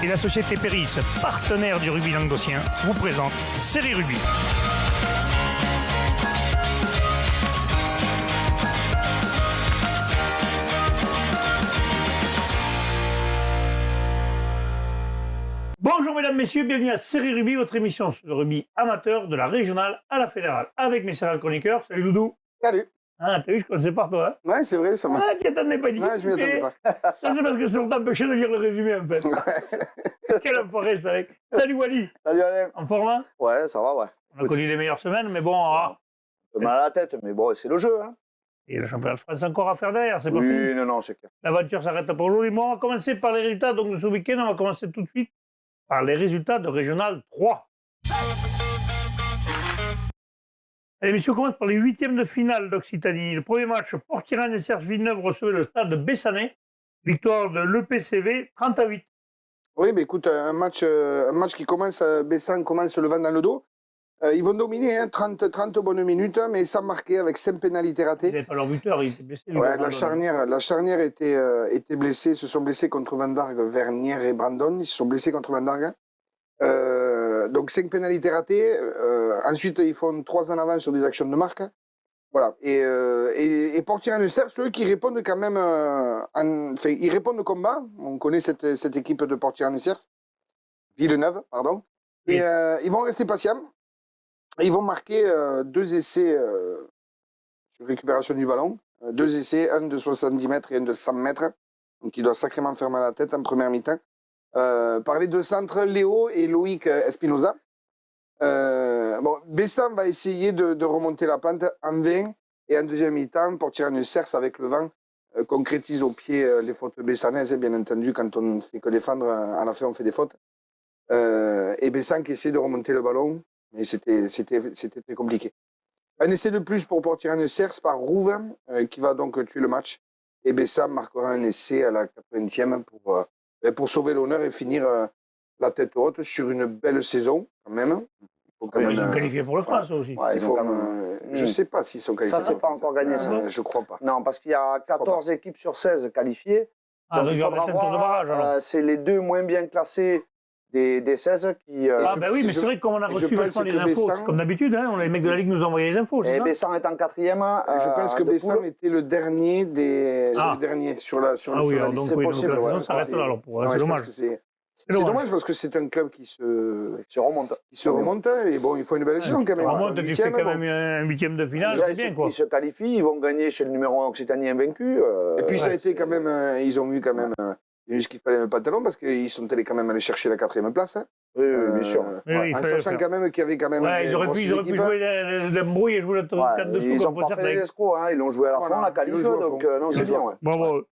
et la société Péris, partenaire du rugby languedocien, vous présente Série Rugby. Bonjour mesdames, messieurs, bienvenue à Série Rugby, votre émission sur le rugby amateur de la régionale à la fédérale. Avec mes céréales chroniqueurs, salut Loudou. Salut. Ah, t'as vu, je commençais par toi. Hein, Ouais, c'est vrai, ça m'a. ah, tu attendais pas dit. Ouais, je m'y attendais pas. Ça, c'est parce que ça t'a empêché de lire le résumé, en fait. Quel enfoiré, ça, avec. Salut Wally. Salut Alain. En forme, hein? Ouais, ça va, ouais. On a connu les meilleures semaines, mais bon, Un peu mal à la tête, mais bon, c'est le jeu, hein. et le championnat de France encore à faire derrière, c'est pas Oui, fini. non, c'est clair. L'aventure s'arrête pas aujourd'hui. Bon, on va commencer par les résultats donc, de ce week-end. On va commencer tout de suite par les résultats de Régional 3. Allez, messieurs, on commence par les huitièmes de finale d'Occitanie. Le premier match, Port-Iran et Serge Villeneuve recevaient le stade de Bessanay. Victoire de l'EPCV 30-8. Oui, mais écoute, un match qui commence, Bessan commence le vent dans le dos. Ils vont dominer, hein, 30 bonnes minutes, mais sans marquer, avec 5 pénalités Ils ratées. n'avaient pas leur buteur, ils étaient blessés. Ouais, la charnière était blessée, se sont blessés contre Van Dargue, Vernier et Brandon. Ils se sont blessés contre Van Dargue. Donc 5 pénalités ratées. Ensuite, ils font 3 en avant sur des actions de marque. Voilà. Et Port-Iran et Serre, ceux qui répondent quand même. Enfin, ils répondent au combat. On connaît cette équipe de Port-Iran et Serre. Villeneuve, pardon. Oui. Et ils vont rester patients. Ils vont marquer 2 essais sur récupération du ballon. 2 essais, un de 70 mètres et un de 100 mètres. Donc, il doit sacrément faire mal à la tête en première mi-temps. Par les 2 centres, Léo et Loïc Espinoza. Bessan va essayer de remonter la pente en 20 et en deuxième mi-temps, Port-Iran et Serre, avec le vent, concrétise au pied les fautes bessanaises. Bien entendu, quand on ne fait que défendre, à la fin, on fait des fautes. Et Bessan qui essaie de remonter le ballon, mais c'était très compliqué. Un essai de plus pour Port-Iran et Serre par Rouve, qui va donc tuer le match. Et Bessan marquera un essai à la 80e pour sauver l'honneur et finir la tête haute sur une belle saison, quand même. Ils sont qualifiés pour le France aussi. Ouais, Je ne sais pas s'ils sont qualifiés. Ça, c'est pas encore gagné, ça. Je ne crois pas. Non, parce qu'il y a 14 équipes sur 16 qualifiées. Ah, donc il il va faudra rester un tour de voir, barrage, alors. c'est les 2 moins bien classés des 16 qui... Ah, ben oui, mais c'est vrai que comme on a reçu vachement les infos, c'est comme d'habitude, hein, les mecs de la Ligue nous envoyaient les infos, c'est Et ça? Bessan est en 4e. Je pense que Bessan était le dernier sur la Ah oui, alors donc c'est oui, possible, donc, ouais, ça s'arrête là, alors, Ouais, c'est je pense dommage. que c'est dommage parce que c'est un club qui se remonte et bon, il faut une belle saison quand même. Remonte, tu fais Huitième, quand bon. même un huitième de finale, Déjà, c'est bien, quoi. ils se qualifient, ils vont gagner chez le numéro 1 Occitanie invaincu. Et puis ça a ouais, été quand même, ils ont eu quand même ce qu'il fallait un pantalon parce qu'ils sont allés quand même aller chercher la 4e place. Hein. Oui, bien sûr. Oui, oui, il En fallait sachant le faire. quand même qu'il y avait quand même Ouais, ils auraient pu jouer l'embrouille et jouer le 4 dessous, Ils comme ont pas fait Poitiers. les escrocs, hein, ils l'ont joué à la Voilà, fin, la ils qualif, l'ont joué à donc fond. non, Ils c'est l'ont joué bien. à Ouais. Bravo.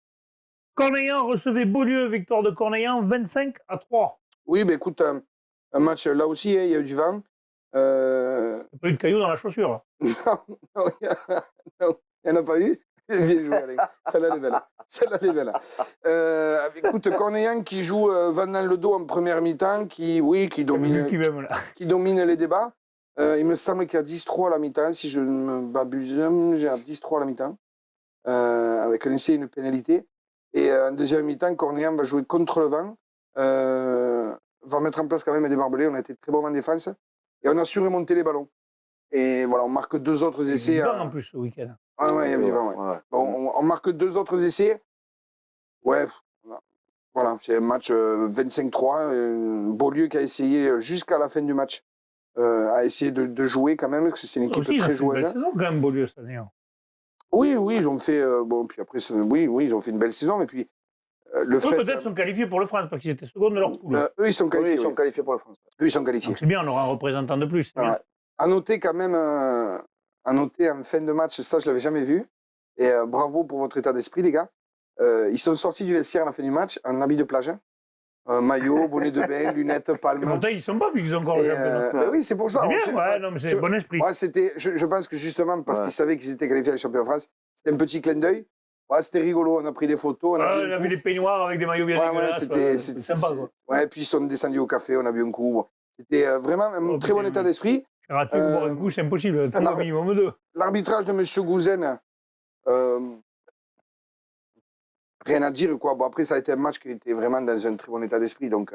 Cornéllan recevait Beaulieu, victoire de Cornéllan, 25-3. Oui, ben écoute, un match là aussi, il y a eu du vent. Il n'y a pas eu de cailloux dans la chaussure. Non, il n'y en a pas eu. Bien joué, Alain. Celle-là, elle est belle. Écoute, Cornéllan qui joue vent dans le dos en première mi-temps, qui domine les débats. Il me semble qu'il y a 10-3 à la mi-temps, si je ne me m'abuse, j'ai 10-3 à la mi-temps, avec un essai et une pénalité. Et en deuxième mi-temps, Cornéllan va jouer contre le vent, va mettre en place quand même des barbelés. On a été très bons en défense et on a su remonter les ballons. Et voilà, on marque 2 autres essais. Il y a du vent en plus ce week-end. Ah ouais, il y a du vent, ouais. Bon, on marque 2 autres essais. Ouais, voilà, c'est un match 25-3. Beaulieu qui a essayé jusqu'à la fin du match, a essayé de jouer quand même, parce que c'est une équipe très joueuse. C'est une belle saison quand même, Beaulieu, cette année. Oui, ils ont fait. Bon, puis après, oui, ils ont fait une belle saison, mais puis. Eux, peut-être, sont qualifiés pour le France, parce qu'ils étaient seconds de leur poule. Eux, ils sont qualifiés. Oui, ils sont qualifiés pour la France. Eux, ils sont qualifiés. Donc c'est bien, on aura un représentant de plus. C'est bien. À noter quand même, en fin de match, ça, je ne l'avais jamais vu. Et bravo pour votre état d'esprit, les gars. Ils sont sortis du vestiaire à la fin du match en habit de plage. Maillot, bonnet de bain, lunettes, palme. Et pourtant, ils ne sont pas, vu qu'ils ont encore le championnat. Oui, c'est pour ça. C'est bien, ouais, non, mais c'est bon esprit. Ouais, je pense que justement, parce qu'ils savaient qu'ils étaient qualifiés avec le champion de France, c'était un petit clin d'œil. Ouais, c'était rigolo, on a pris des photos. On a vu les peignoirs avec des maillots bien dégueulasses. C'était sympa, quoi. Ouais, puis ils sont descendus au café, on a bu un coup. C'était vraiment un très bon état d'esprit. Rater ou boire un coup, c'est impossible. Il faut au minimum 2. L'arbitrage de M. Gouzen, rien à dire, quoi. Bon, après, ça a été un match qui était vraiment dans un très bon état d'esprit. Donc,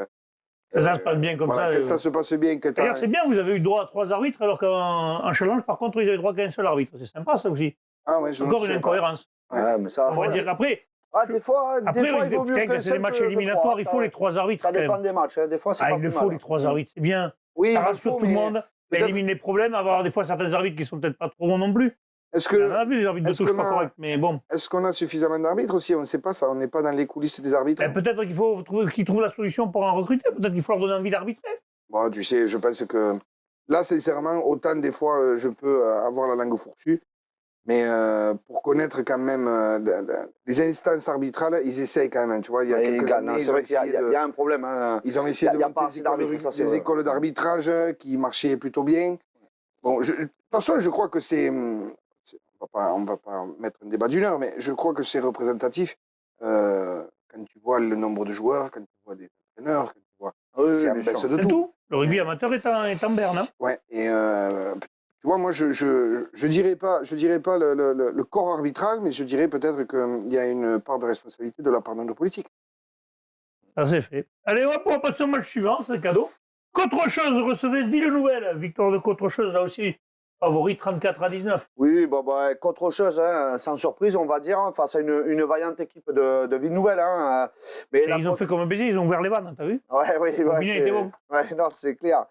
Ça se passe bien comme voilà, ça. que ça se passe bien. D'ailleurs, c'est bien, vous avez eu droit à 3 arbitres, alors qu'en challenge, par contre, ils avaient droit qu'à un seul arbitre. C'est sympa, ça aussi. Ah ouais, je Encore une incohérence. Ouais, mais ça, On va dire après. Ah, des fois, Après, il vaut mieux quand qu'un c'est des seul matchs que éliminatoires, trois, il faut les 3 arbitres. Ça quand dépend même. des matchs. Des fois, c'est pas Il plus le faut, mal. les 3 arbitres. C'est bien. Oui, Ça il le rassure faut, tout le mais monde. Ça peut-être- élimine les problèmes. Avoir des fois certains arbitres qui sont peut-être pas trop bons non plus. Est-ce On en que a vu des arbitres de est-ce touche qu'on pas a- corrects, mais bon. est-ce qu'on a suffisamment d'arbitres aussi? On ne sait pas ça. On n'est pas dans les coulisses des arbitres. Ben, peut-être qu'il faut trouver qu'ils trouvent la solution pour en recruter. Peut-être qu'il faut leur donner envie d'arbitrer. Bon, tu sais, je pense que là, sincèrement, autant des fois, je peux avoir la langue fourchue, mais pour connaître quand même les instances arbitrales, ils essayent quand même. Tu vois, il y a quelques années, c'est ils ont vrai qu'il essayé y a un problème. Hein. Ils ont essayé Il y a de pas monter assez d'arbitres, ça, c'est des vrai. écoles d'arbitrage qui marchaient plutôt bien. Bon, de toute façon, je crois que on va pas mettre un débat d'une heure, mais je crois que c'est représentatif quand tu vois le nombre de joueurs, quand tu vois les entraîneurs, quand tu vois, Oui, c'est oui, un bien baisse sûr. de C'est tout. tout. Le rugby amateur est en berne. Hein. Ouais, et tu vois, moi, je dirais pas le corps arbitral, mais je dirais peut-être qu'il y a une part de responsabilité de la part de nos politiques. Ça c'est fait. Allez, on va passer au match suivant, c'est cadeau. Côte-Rocheuse recevait Ville-Nouvelle. Victoire de Côte-Rocheuse, là aussi, favori 34-19. Oui, bon, bah, contre chose, hein, sans surprise, on va dire, hein, face à une vaillante équipe de Ville-Nouvelle. Hein, mais Et ils ont fait comme un baiser, ils ont ouvert les vannes, t'as vu? Ouais, oui, ouais, Robinet était bon. ouais, non, c'est clair.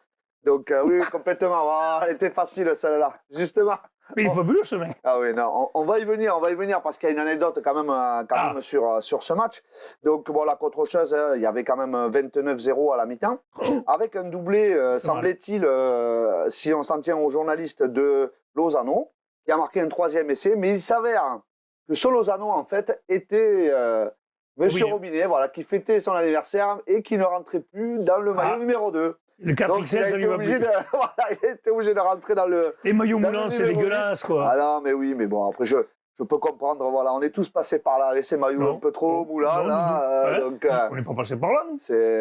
Donc, oui, complètement. Oh, elle était facile, celle-là, justement. Mais il est fabuleux, ce mec. Ah oui, non, on va y venir parce qu'il y a une anecdote quand même sur ce match. Donc, bon, la Côte-Rocheuse, il y avait quand même 29-0 à la mi-temps, avec un doublé, semblait-il, si on s'en tient au journaliste de Lozano, qui a marqué un 3e essai, mais il s'avère que ce Lozano, en fait, était Monsieur Robinet, voilà, qui fêtait son anniversaire et qui ne rentrait plus dans le maillot numéro 2. Le 4 Donc, il a été obligé de rentrer dans le... Les maillots dans moulants, le c'est numéro dégueulasse, quoi. Ah non, mais oui, mais bon, après, je peux comprendre, voilà, on est tous passés par là avec ces maillots un peu trop moulants, là. Donc, on n'est pas passé par là, nous.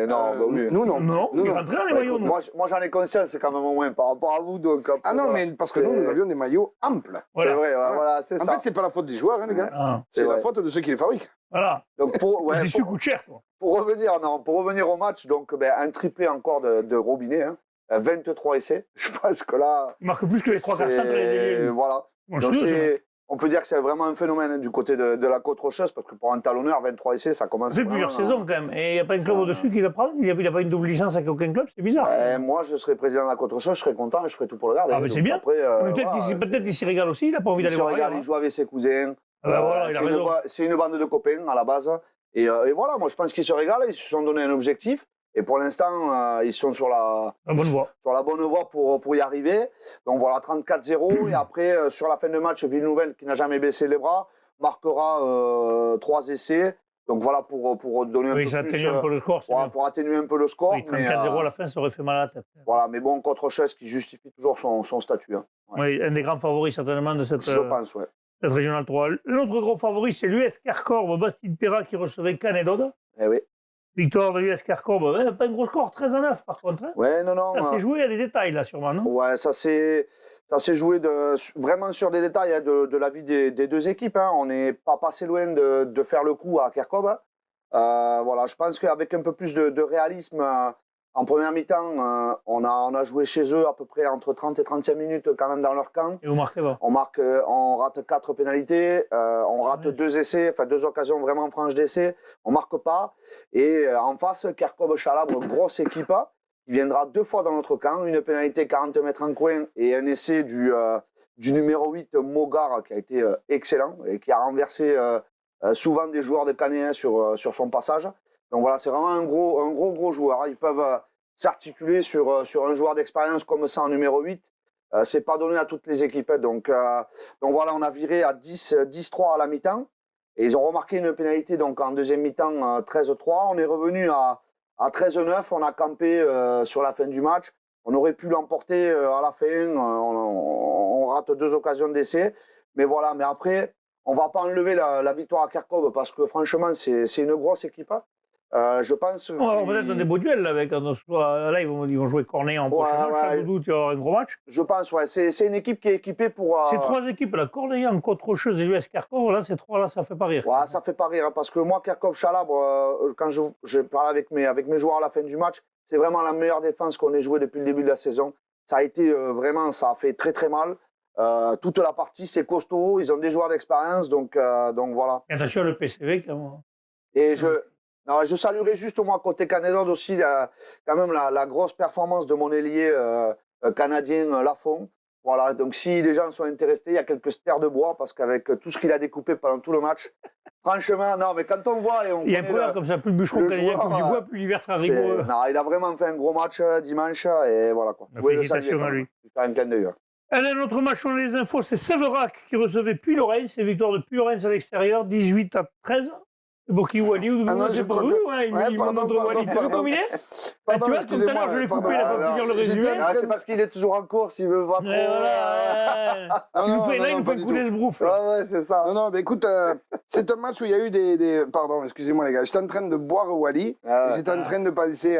Non, bah oui. Nous, non. Non, on est rentré dans les maillots, nous. Moi, j'en ai conscience quand même au moins par rapport à vous. Donc, Ah non, mais parce que nous avions des maillots amples. Voilà. C'est vrai, voilà, c'est En ça. fait, c'est pas la faute des joueurs, hein, les gars. Ah, C'est la vrai. faute de ceux qui les fabriquent. voilà. Donc, Les su coûtent cher, quoi. pour revenir au match, donc, un triplé encore de Robinet, hein, 23 essais. Je pense que là... Il marque plus que les 3 quarts centres et les ailiers. Voilà. Bon, Donc c'est on peut dire que c'est vraiment un phénomène du côté de la Côte-Rocheuse, parce que pour un talonneur, 23 essais, ça commence ça fait plusieurs saisons, quand même. Et il n'y a pas un club au-dessus qui va prendre. Il n'y a pas une double licence avec aucun club, c'est bizarre. Moi, je serais président de la Côte-Rocheuse, je serais content et je ferais tout pour le garder. Ah, mais c'est bien. Peut-être qu'il s'y régale aussi, il n'a pas envie d'aller voir ailleurs. Il joue avec ses cousins. Ah ben voilà, il a raison. C'est une bande de copains à la base. Et voilà, moi, je pense qu'ils se régalent, ils se sont donné un objectif. Et pour l'instant, ils sont sur la bonne voie. Sur la bonne voie pour y arriver. Donc voilà, 34-0. Et après, sur la fin de match, Ville-Nouvelle, qui n'a jamais baissé les bras, marquera 3 essais. Donc voilà, pour donner un peu ça plus... atténue un peu le score. Pour atténuer un peu le score. Oui, 34-0 à la fin, ça aurait fait mal à la tête. Voilà, mais bon, Côte-Rocheuse qui justifie toujours son statut. Hein. Ouais. Oui, un des grands favoris, certainement, de cette... Je pense, ouais. Cette régionale 3. L'autre gros favori, c'est l'US Carcorbe, Bastide Perra qui recevait Canet-Dode. Eh oui. Victoire de l'US Carcorbe. Pas un gros score, 13-9 par contre. Hein. Ouais, non. Ça s'est joué, il y a des détails là, sûrement, non? Ouais, ça s'est joué vraiment sur des détails hein, de la vie des deux équipes. Hein. On n'est pas passé loin de faire le coup à Kerkhoff. Voilà, je pense qu'avec un peu plus de réalisme, en première mi-temps, on a joué chez eux à peu près entre 30 et 35 minutes quand même dans leur camp. Et vous marquez pas? On rate 4 pénalités, on rate 2 essais, enfin 2 occasions vraiment franches d'essais, on marque pas. Et en face, Kerkhoff-Chalabre, grosse équipe, qui viendra 2 fois dans notre camp, une pénalité 40 mètres en coin et un essai du numéro 8, Mogar, qui a été excellent et qui a renversé souvent des joueurs de Canet sur son passage. Donc voilà, c'est vraiment un gros joueur. Ils peuvent s'articuler sur un joueur d'expérience comme ça en numéro 8. C'est pas donné à toutes les équipes. Donc voilà, on a viré à 10-3 à la mi-temps. Et ils ont remarqué une pénalité donc en deuxième mi-temps 13-3. On est revenu à 13-9. On a campé sur la fin du match. On aurait pu l'emporter à la fin. On rate 2 occasions d'essai. Mais voilà, mais après, on ne va pas enlever la victoire à Kerkhoff parce que franchement, c'est une grosse équipe. Je pense. On va avoir peut-être des beaux duels là, avec là, ils vont jouer Cornet en prochain match. Doudou, tu vas avoir un gros match. Je pense, ouais. C'est une équipe qui est équipée pour. C'est 3 équipes, la Cornelian, Côte-Rocheuse et l'US Carcov. Là, ces 3 là, ça fait pas rire. Ouais, ça fait pas rire, hein, parce que moi, Kerkov-Chalabre, quand je parle avec mes joueurs à la fin du match, c'est vraiment la meilleure défense qu'on ait jouée depuis le début de la saison. Ça a été vraiment, ça a fait très très mal. Toute la partie, c'est costaud. Ils ont des joueurs d'expérience, donc voilà. Et attention, le PCV, quand même. Et je saluerai juste, moi, côté Canédode aussi, quand même la grosse performance de mon ailier canadien Lafont. Voilà, donc si les gens sont intéressés, il y a quelques stères de bois, parce qu'avec tout ce qu'il a découpé pendant tout le match, franchement, non, mais quand on voit et on il y a un problème comme ça, plus le bûcheron canadien coupe du bois, plus l'hiver sera rigoureux. Non, il a vraiment fait un gros match dimanche, et voilà quoi. Félicitations à lui. Faire un clin d'œil. Allez, notre match, on a les infos, c'est Séverac qui recevait Puy-Lorraine, c'est victoire de Puy-Lorraine à l'extérieur, 18-13. C'est pour qui Wally ou Ah non, je crois que... il me montre Wally. Tu veux combiner? Pardon, tu vois, tout à l'heure, je l'ai coupé, il n'a pas pu dire le résumé. C'est parce qu'il est toujours en course, il veut pas trop. Là, il nous fait couler le brouf. Ouais, c'est ça. Non, mais écoute, c'est un match où il y a eu des... Pardon, excusez-moi les gars, j'étais en train de boire Wally, j'étais en train de penser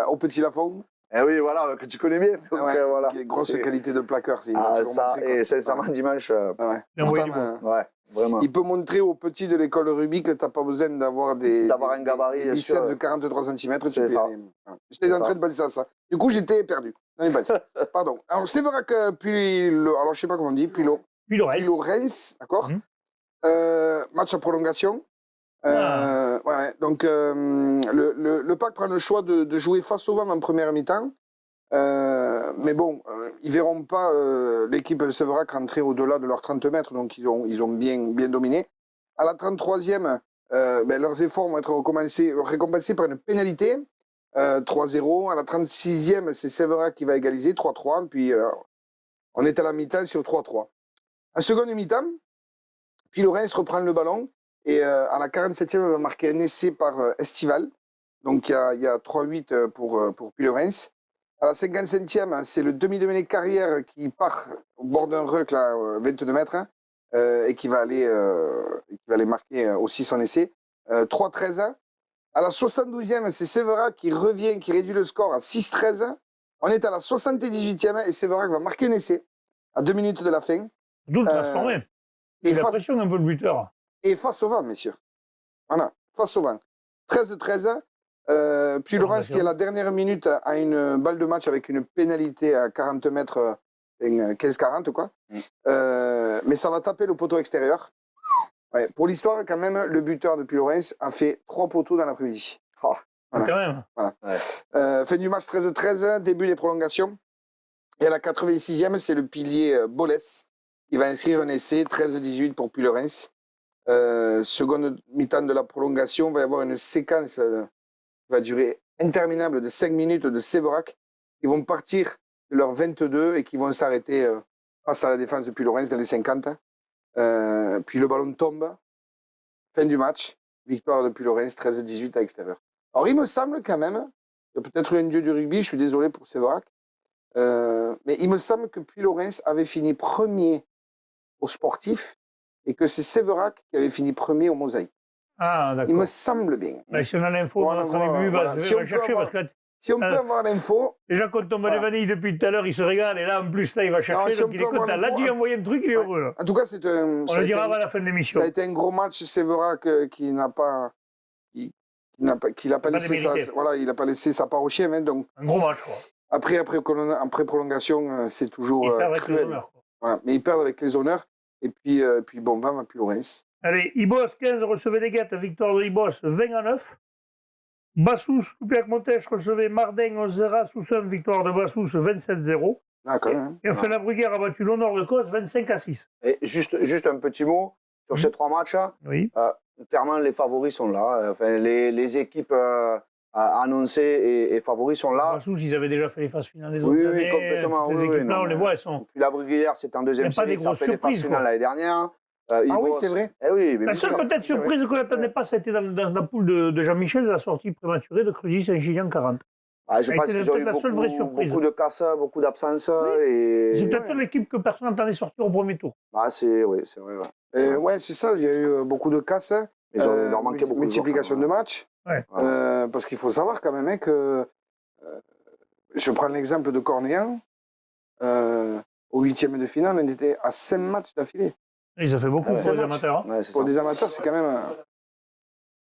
au petit Lafont. Eh oui, voilà, que tu connais bien. Donc, voilà. Grosse qualité de plaqueur. Ça, et sincèrement, dimanche. Ouais. Vraiment. Il peut montrer aux petits de l'école rugby que tu n'as pas besoin d'avoir un gabarit. Des biceps de 43 cm. C'est ça. J'étais en train de penser à ça. Du coup, j'étais perdu. Pardon. Alors, Séverac, puis. Alors, je sais pas comment on dit. Puis Lorraine, d'accord. Match à prolongation. Donc, le PAC prend le choix de jouer face au vent en première mi-temps. Mais bon, ils verront pas l'équipe de Séverac rentrer au-delà de leurs 30 mètres, donc ils ont bien dominé. À la 33e, leurs efforts vont être récompensés par une pénalité, 3-0. À la 36e, c'est Séverac qui va égaliser, 3-3. Puis on est à la mi-temps sur 3-3. En seconde mi-temps, puis Lorraine reprend le ballon et à la 47e, il va marquer un essai par Estival. Donc il y a 3-8 pour Puy-Lorraines. À la 55e, c'est le demi-Dominique Carrière qui part au bord d'un ruck, là, 22 mètres, et qui va aller marquer aussi son essai. 3-13. À la 72e, c'est Séverac qui revient, qui réduit le score à 6-13. On est à la 78e et Séverac va marquer un essai à 2 minutes de la fin. D'où le transformé. Il impressionne un peu le buteur. Et face au vent, messieurs. Voilà, face au vent. 13-13. Puis Laurence, qui à la dernière minute a une balle de match avec une pénalité à 40 mètres, 15-40 quoi. Mais ça va taper le poteau extérieur. Ouais, pour l'histoire, quand même, le buteur de Puy-Lorraine a fait 3 poteaux dans l'après-midi. Voilà. Quand même. Voilà. Ouais. Fin du match 13-13, début des prolongations. Et à la 86e, c'est le pilier Bolès qui va inscrire un essai, 13-18 pour Puy-Lorraine. Seconde mi-temps de la prolongation, il va y avoir une séquence qui va durer interminable de 5 minutes de Séverac. Ils vont partir de leur 22 et qui vont s'arrêter face à la défense de Puy-Lorraine dans les 50. Puis le ballon tombe. Fin du match. Victoire de Puy-Lorraine, 13-18 à l'extérieur. Alors il me semble quand même, il y a peut-être un dieu du rugby, je suis désolé pour Séverac, mais il me semble que Puy-Lorraine avait fini premier au sportif et que c'est Séverac qui avait fini premier au mosaïque. Ah, d'accord. Il me semble bien. Ben, si on a l'info, notre ami va chercher. Si on peut avoir l'info. Déjà, quand on va les vanilles depuis tout à l'heure, il se régale. Et là, en plus, là, il va chercher. Non, donc il est content. Là, tu lui as envoyé un truc, il est heureux. Là. En tout cas, c'est un. On le dira avant la fin de l'émission. Ça a été un gros match. Séverac qui n'a pas. Qu'il n'a pas laissé sa. Voilà, il n'a pas laissé sa part au chien. Hein, donc, un gros match, quoi. Après prolongation, c'est toujours. Ils perdent avec les honneurs. Voilà, mais ils perdent avec les honneurs. Et puis bon, va Puy-Lorraine. Allez, Ibos 15 recevait les Guettes, victoire de Ibos 20-9. Bassous, Loupiac-Montèche recevait Mardin, Ozera, Soussun, victoire de Bassous 27-0. Ah, quand même. Et enfin, la Bruguère a battu l'Honneur de Cause 25-6. Et juste un petit mot sur ces 3 matchs. Oui. Clairement, les favoris sont là. Enfin, les équipes annoncées et favoris sont là. Bassous, ils avaient déjà fait les phases finales des autres années. Oui, complètement. Les équipes là, on les voit, elles sont. Puis la Bruguère, c'est en deuxième série. Ça a fait les phases finales l'année dernière. Oui, c'est vrai. Eh oui, mais la seule peut-être surprise qu'on n'attendait pas, c'était dans la poule de Jean-Michel, la sortie prématurée de Cruzy-Saint-Gillian 40. Je pense qu'ils ont eu beaucoup de casses, beaucoup d'absences. Oui. Et... C'est peut-être l'équipe que personne n'entendait sortir au premier tour. Oui, c'est vrai. Ouais, c'est ça, il y a eu beaucoup de casses. Il leur manquait beaucoup. Multiplication de matchs. Ouais. Parce qu'il faut savoir quand même hein, que je prends l'exemple de Cornéan. Au 8e de finale, on était à 5 matchs d'affilée. Ils ont fait beaucoup pour les amateurs. Hein. Ouais, Pour ça. des amateurs, c'est quand même.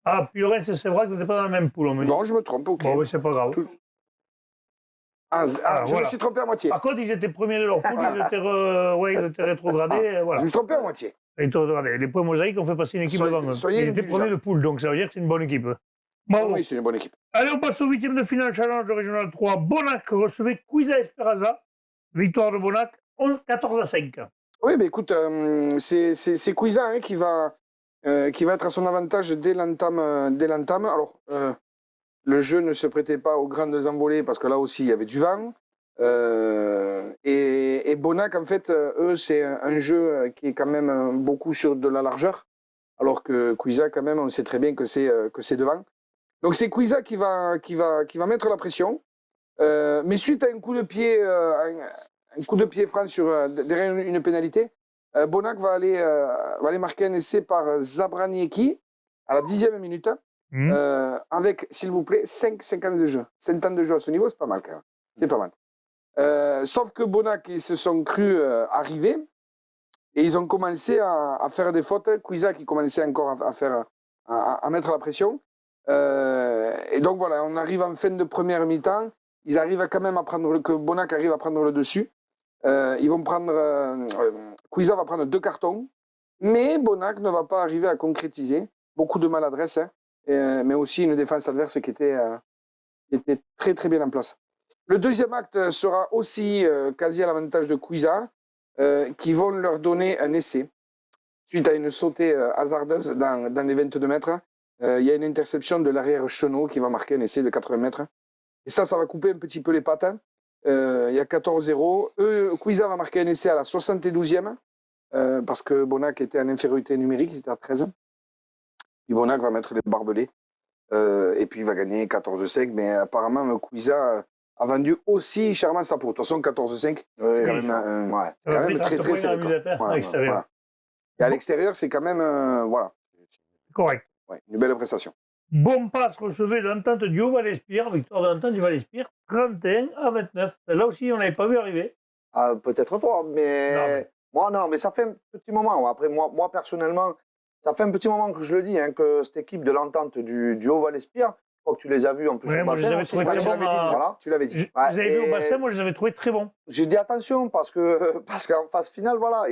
Ah, puis le reste, c'est vrai que t'étais pas dans la même poule, on me dit. Non, je me trompe, ok. Bon, oui, c'est pas grave. Je me suis trompé à moitié. Par contre, ils étaient premiers de leur poule, ils étaient rétrogradés. Voilà. Je me suis trompé à moitié. Les points mosaïques ont fait passer une équipe devant eux. soyez Ils étaient indulgents. premiers de poule, donc ça veut dire que c'est une bonne équipe. Bon, Oui, c'est une bonne équipe. allez, on passe au 8e de finale challenge de Régional 3. Bonac recevait Cuisa Esperanza. Victoire de Bonac, 14-5. Oui, mais écoute, c'est Cuisa hein, qui va être à son avantage dès l'entame. Alors, le jeu ne se prêtait pas aux grandes envolées parce que là aussi, il y avait du vent. Et Bonac, en fait, eux, c'est un jeu qui est quand même beaucoup sur de la largeur. Alors que Cuisa, quand même, on sait très bien que c'est devant. Donc, c'est Cuisa qui va mettre la pression. Mais suite à un coup de pied, franc derrière une pénalité, Bonac va aller marquer un essai par Zabraniecki à la 10e minute. Avec, s'il vous plaît, 5 ans de jeu. 5 ans de jeu à ce niveau, c'est pas mal quand même. C'est pas mal. Sauf que Bonac, ils se sont crus arriver et ils ont commencé à faire des fautes. Cuisa qui commençait encore à mettre la pression. Et donc voilà, on arrive en fin de première mi-temps. Ils arrivent quand même que Bonac arrive à prendre le dessus. Ils vont Cuisa va prendre 2 cartons, mais Bonac ne va pas arriver à concrétiser. Beaucoup de maladresse, hein, mais aussi une défense adverse qui était très très bien en place. Le deuxième acte sera aussi quasi à l'avantage de Cuisa, qui vont leur donner un essai. Suite à une sautée hasardeuse dans les 22 mètres, il y a une interception de l'arrière Chenot qui va marquer un essai de 80 mètres. Et ça va couper un petit peu les pattes. Hein. Il y a 14-0. Cuisa va marquer un essai à la 72e, parce que Bonac était en infériorité numérique, il était à 13. Puis Bonac va mettre les barbelés. Et puis il va gagner 14-5. Mais apparemment, Cuisa a vendu aussi chèrement sa peau. De toute façon, 14-5, c'est quand même très très serré. Voilà. Et à l'extérieur, c'est quand même... voilà. Correct. Ouais, une belle prestation. Bon passe recevait l'entente du Haut-Val-Espire, victoire de l'entente du Val-Espire, 31-29. Là aussi, on n'avait pas vu arriver. Peut-être pas, mais... Moi, non, mais ça fait un petit moment. Après, moi personnellement, ça fait un petit moment que je le dis, hein, que cette équipe de l'entente du Haut-Val-Espire, je crois que tu les as vus en plus Ouais, au moi, je bassin. les avais trouvés très bons. Voilà. Tu l'avais dit. Je les avais vus au bassin, moi, je les avais trouvés très bons. J'ai dit attention, parce qu'en phase finale, voilà,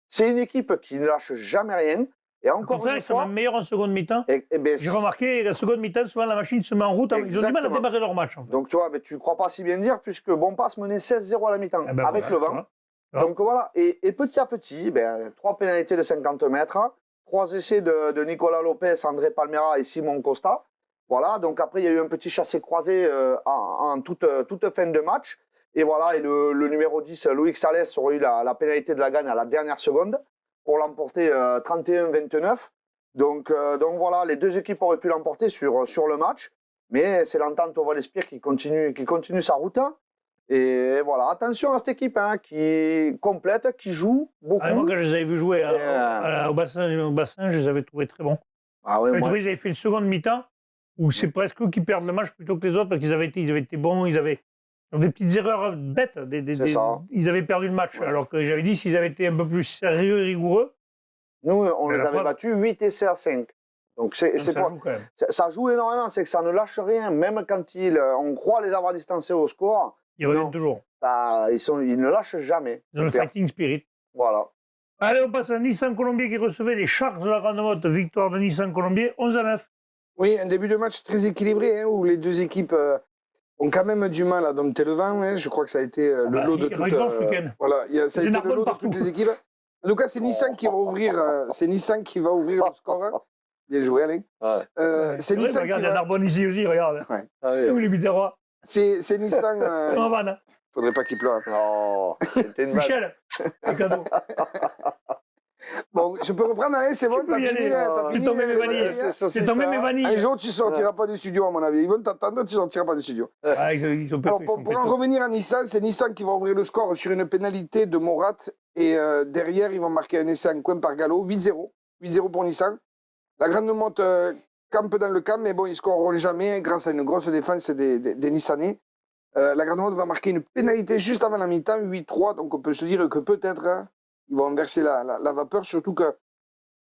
c'est une équipe qui ne lâche jamais rien. Et encore une ils fois, sont même meilleurs en seconde mi-temps. J'ai remarqué, la seconde mi-temps, souvent la machine se met en route. Ils ont du mal à démarrer leur match. En fait. Donc tu vois, tu ne crois pas si bien dire, puisque Bonpass menait 16-0 à la mi-temps, avec le vent. Donc voilà, et petit à petit, 3 pénalités de 50 mètres, 3 essais de Nicolas Lopez, André Palmera et Simon Costa. Voilà, donc après il y a eu un petit chassé-croisé en toute fin de match. Et voilà, et le numéro 10, Loïc Salès, aurait eu la pénalité de la gagne à la dernière seconde pour l'emporter 31-29. Donc voilà, les deux équipes auraient pu l'emporter sur le match. Mais c'est l'entente au Val-Espire qui continue sa route. Et voilà, attention à cette équipe qui complète, qui joue beaucoup. Moi, quand je les avais vus jouer au bassin, je les avais trouvés très bons. Ouais, ils avaient fait une seconde mi-temps où c'est presque eux qui perdent le match plutôt que les autres parce qu'ils avaient été bons, ils avaient des petites erreurs bêtes. Ils avaient perdu le match. Ouais. Alors que j'avais dit, s'ils avaient été un peu plus sérieux et rigoureux. Nous, on les avait battus 8 essais à 5. Donc ça joue énormément, c'est que ça ne lâche rien. Même quand on croit les avoir distancés au score, ils reviennent toujours. Ils ne lâchent jamais. Ils ont le fighting spirit. Voilà. Allez, on passe à Nissan Colombier qui recevait les Sharks de la Grande Motte. Victoire de Nissan Colombier, 11-9. Oui, un début de match très équilibré, où les deux équipes ont quand même du mal à dompter le vent. Je crois que ça a été le lot de toutes ça a été le lot de toutes les équipes. En tout cas, c'est Nissan qui va ouvrir. C'est Nissan qui va ouvrir le score. Bien joué, Alain. C'est Nissan qui va... Il y a Narbonne ici aussi, regarde. Ouais. Où les Biterrois. C'est Nissan. Faudrait pas qu'il pleure. Non, c'était une Michel, un cadeau. Bon, je peux reprendre, Alain, c'est bon, t'as fini. C'est tombé mes vanilles. C'est tombé mes vanilles. Un jour, tu ne sortiras pas du studio, à mon avis. Ils vont t'attendre, tu ne sortiras pas du studio. Alors, pour en revenir à Nissan, c'est Nissan qui va ouvrir le score sur une pénalité de Morat. Et derrière, ils vont marquer un essai en coin par Gallo. 8-0. 8-0 pour Nissan. La Grande Motte campe dans le camp, mais bon, ils ne scoreront jamais grâce à une grosse défense des Nissanais. La Grande Motte va marquer une pénalité juste avant la mi-temps, 8-3. Donc on peut se dire que peut-être ils vont verser la vapeur, surtout que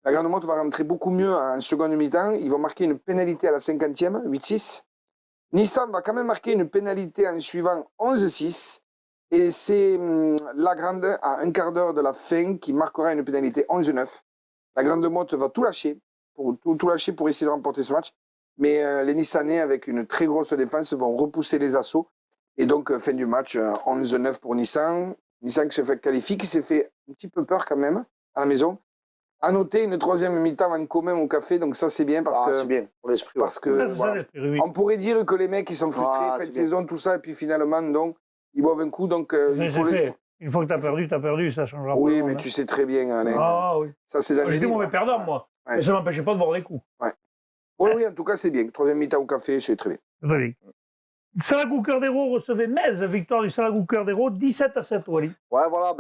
la Grande Motte va rentrer beaucoup mieux en seconde mi-temps. Ils vont marquer une pénalité à la 50e, 8-6. Nissan va quand même marquer une pénalité en suivant 11-6. Et c'est la Grande, à un quart d'heure de la fin, qui marquera une pénalité 11-9. La Grande Motte va tout lâcher, tout lâcher pour essayer de remporter ce match. Mais les Nissanais, avec une très grosse défense, vont repousser les assauts. Et donc, fin du match, 11-9 pour Nissan. Nissan qui se fait qualifier, qui s'est fait un petit peu peur quand même à la maison. À noter une troisième mi-temps en commun au café, donc ça c'est bien parce que c'est bien pour l'esprit. Parce que voilà, on pourrait dire que les mecs ils sont frustrés, fin de saison, tout ça, et puis finalement donc ils boivent un coup, donc il faut une fois que tu as perdu, ça changera. Oui, mais tu sais très bien, Alain. Ah oui. Ça c'est dans les j'étais mauvais perdant, moi. Ouais. Mais ça ne m'empêchait pas de boire des coups. Ouais. Oui, en tout cas c'est bien. Troisième mi-temps au café, c'est très bien. Très bien. Salagou Cœur d'Hérault recevait Metz, victoire du Salagou Cœur d'Hérault, 17-7, Wally. Ouais, voilà,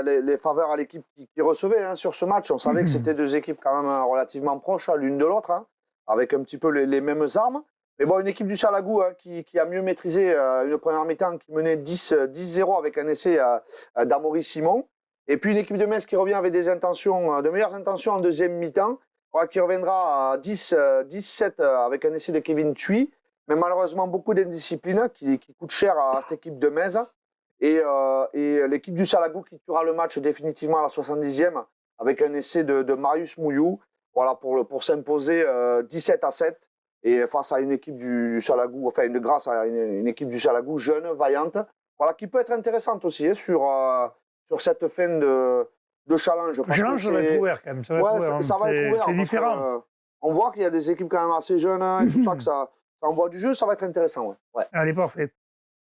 les faveurs à l'équipe qui recevait sur ce match. On savait que c'était deux équipes quand même relativement proches l'une de l'autre, avec un petit peu les mêmes armes. Mais bon, une équipe du Salagou qui a mieux maîtrisé une première mi-temps, qui menait 10-0 avec un essai d'Amaury Simon. Et puis une équipe de Metz qui revient avec de meilleures intentions en deuxième mi-temps, qui reviendra à 10-7 avec un essai de Kevin Thuy. Mais malheureusement, beaucoup d'indiscipline qui coûte cher à cette équipe de Metz. Et l'équipe du Salagou qui tuera le match définitivement à la 70e avec un essai de Marius Mouillou, voilà, pour s'imposer 17-7. Et face à une équipe du Salagou, enfin grâce à une équipe du Salagou jeune, vaillante, voilà, qui peut être intéressante aussi sur cette fin de challenge. Le challenge, ça va être ouvert quand même. Ça va être ouvert. C'est différent. On voit qu'il y a des équipes quand même assez jeunes et tout ça, que ça envoie du jeu, ça va être intéressant. Ouais. Allez, parfait.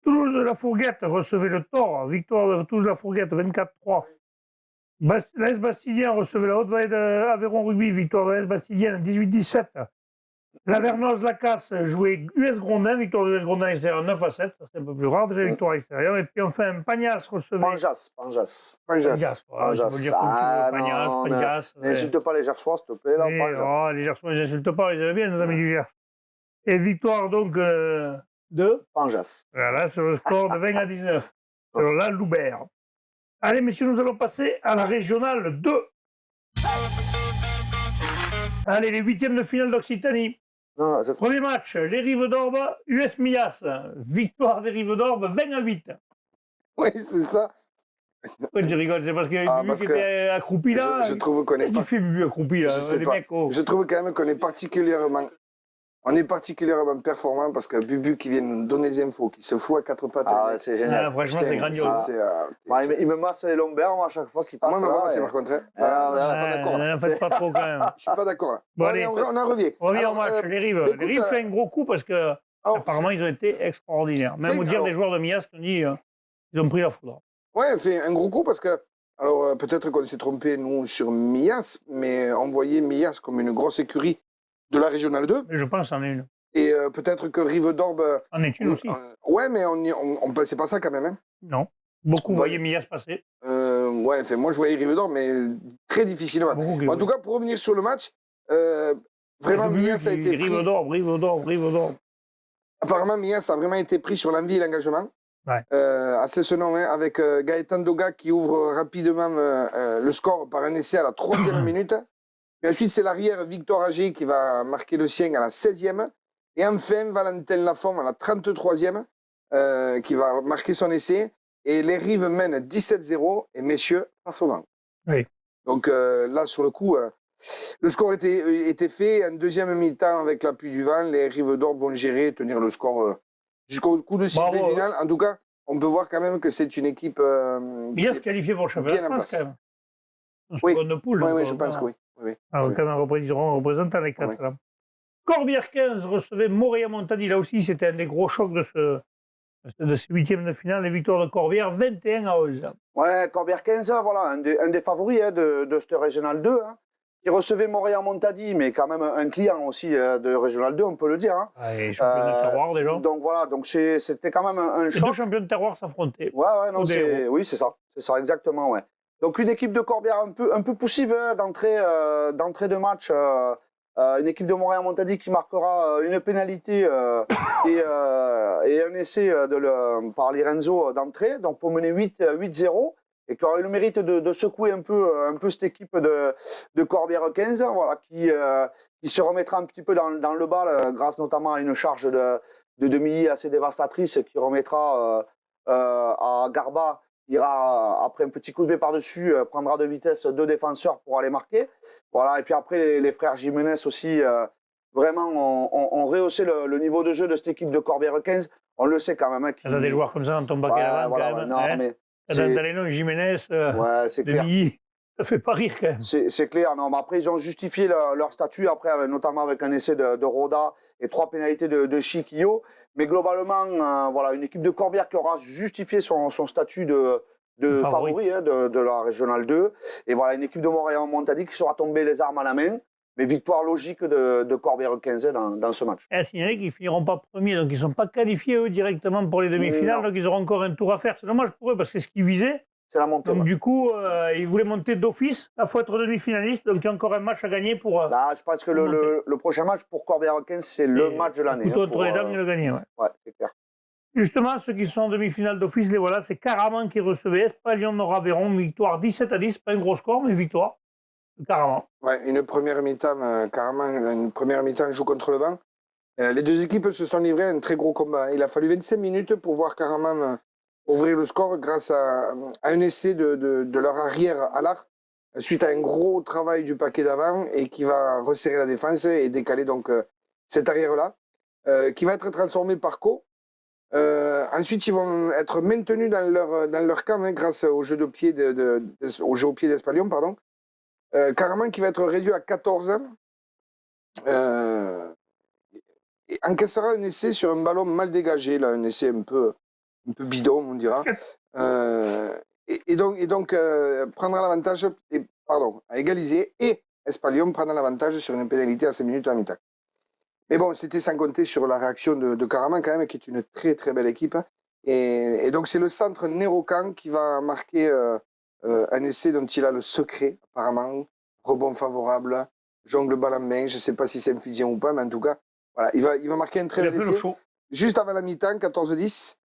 Toulouse de la Fourguette recevait le Thor. Victoire de Toulouse de la Fourguette, 24-3. L'AS Bastidien recevait la Haute-Vallée d'Aveyron Rugby. Victoire de l'AS Bastidienne, 18-17. La Vernoise-Lacasse jouait US Grondin. Victoire de US Grondin extérieur, 9-7. Ça, c'est un peu plus rare, déjà victoire extérieure. Et puis enfin, Pagnas recevait... Panjas. N'insulte pas les Gersois, s'il te plaît. Là, les Gersois, ils n'insultent pas, ils avaient bien, nos amis du Gers. Et victoire donc de Panjas. Voilà, sur le score de 20-19. Sur la Loubert. Allez, messieurs, nous allons passer à la régionale 2. Allez, les huitièmes de finale d'Occitanie. Premier match, les Rives d'Orbe, US Millas. Victoire des Rives d'Orbe, 20-8. Oui, c'est ça. Ouais, je rigole, c'est parce qu'il y a Bubu qui était accroupi là. Je trouve qu'on est. Qu'est-ce qu'il fait Bubu accroupi là? Je trouve quand même qu'on est particulièrement. On est particulièrement performant parce que Bubu qui vient nous donner des infos, qui se fout à quatre pattes. Ah, c'est génial. Franchement, c'est grandiose. Il me masse les lombaires à chaque fois qu'il passe. Moi, c'est par contre. Je suis pas d'accord. Ne faites pas trop quand même. Je suis pas d'accord là. Bon, allez, on en revient. On revient au match. Les Rives. Les Rives fait un gros coup parce que apparemment ils ont été extraordinaires. Même au dire des joueurs de Millas qui ont dit ils ont pris la foudre. Ouais, fait un gros coup parce que. Alors peut-être qu'on s'est trompé nous sur Millas, mais on voyait Millas comme une grosse écurie de la régionale 2. Je pense qu'il en est une. Et peut-être que Rive d'Orbe. En est une aussi. Ouais, mais on pensait pas ça quand même. Hein. Non. Beaucoup voyaient Millas passer. Ouais, moi je voyais Rive d'Orbe, mais très difficilement. En tout cas, pour revenir sur le match, vraiment Millas a été pris. Rive d'Orbe. Apparemment, Millas a vraiment été pris sur l'envie et l'engagement. Ouais. Assez ce nom, avec Gaëtan Doga qui ouvre rapidement le score par un essai à la 3e minute. Et ensuite, c'est l'arrière Victor Agé qui va marquer le sien à la 16e. Et enfin, Valentin Lafont à la 33e, qui va marquer son essai. Et les Rives mènent 17-0, et messieurs, face au vent. Oui. Donc là, sur le coup, le score était fait. En deuxième mi-temps, avec l'appui du vent, les Rives d'Orbe vont gérer et tenir le score jusqu'au coup de sifflet final. En tout cas, on peut voir quand même que c'est une équipe bien se qualifier pour le championnat de France, quand même. Oui, poule, oui, je pense que oui. Alors, quand même, ils auront représentant les 4 là. Corbière 15 recevait Montréal-Montagny. Là aussi, c'était un des gros chocs de ce huitième de finale. Les victoires de Corbière, 21-11. Ouais, Corbière 15, voilà, un des favoris de cette Régional 2, qui recevait Montréal-Montagny, mais quand même un client aussi de Régional 2, on peut le dire. Et champion de terroir, déjà. Donc voilà, c'était quand même un choc. Les deux champions de terroir s'affrontaient. Ouais, non, oui, c'est ça. C'est ça, exactement, ouais. Donc une équipe de Corbière un peu poussive d'entrée de match. Une équipe de Montréal-Montady qui marquera une pénalité et un essai par Lorenzo d'entrée, donc pour mener 8-0, et qui aurait le mérite de secouer un peu cette équipe de Corbière 15, voilà, qui se remettra un petit peu dans le bal grâce notamment à une charge de demi assez dévastatrice qui remettra à Garba, qui ira après un petit coup de pied par-dessus, prendra de vitesse 2 défenseurs pour aller marquer. Voilà, et puis après les frères Jiménez aussi vraiment ont rehaussé le niveau de jeu de cette équipe de Corbière 15. On le sait quand même. Hein, T'as des joueurs comme ça dans ton baquet avant, voilà, quand même. non, Hein. mais T'as les noms Jiménez, c'est clair. Demi, ça fait pas rire quand même. C'est clair. Non, mais après, ils ont justifié leur statut, après, notamment avec un essai de Roda et 3 pénalités de Chiquillo. Mais globalement, voilà, une équipe de Corbière qui aura justifié son statut de favori hein, de la Régionale 2. Et voilà, une équipe de Montréal-Montady qui sera tombée les armes à la main. Mais victoire logique de Corbière 15 dans ce match. Et signaler qu'ils ne finiront pas premiers, donc ils ne sont pas qualifiés eux directement pour les demi-finales, donc ils auront encore un tour à faire. C'est dommage pour eux parce que c'est ce qu'ils visaient. C'est la montée. Donc du coup, ils voulaient monter d'office. Il faut être demi-finaliste, donc il y a encore un match à gagner pour. Là, je pense que le prochain match pour Corbière 15, c'est le match de l'année. Couteau entre les dames et le gagner. Ouais, c'est clair. Justement, ceux qui sont en demi-finale d'office, les voilà, c'est Caraman qui recevait Espalion Nord-Aveyron, victoire 17-10, pas un gros score, mais victoire. Caraman. Ouais, une première mi-temps, joue contre le vent. Les deux équipes se sont livrées à un très gros combat. Il a fallu 25 minutes pour voir Caraman ouvrir le score grâce à un essai de leur arrière à l'art, suite à un gros travail du paquet d'avant et qui va resserrer la défense et décaler donc cet arrière-là, qui va être transformé par Co. Ensuite, ils vont être maintenus dans leur camp hein, grâce au jeu au pied d'Espalion, pardon. Caraman qui va être réduit à 14 ans et encaissera un essai sur un ballon mal dégagé, là, un essai un peu bidon, on dira. Et donc prendra l'avantage, à égaliser, et Espalion prendra l'avantage sur une pénalité à 5 minutes à mi-temps. Mais bon, c'était sans compter sur la réaction de Caraman, quand même, qui est une très très belle équipe. Et donc c'est le centre Nérocan qui va marquer un essai dont il a le secret, apparemment. Rebond favorable, jongle balle en main. Je ne sais pas si c'est un fusion ou pas, mais en tout cas, voilà, il va marquer un très bel essai. Juste avant la mi-temps, 14-10.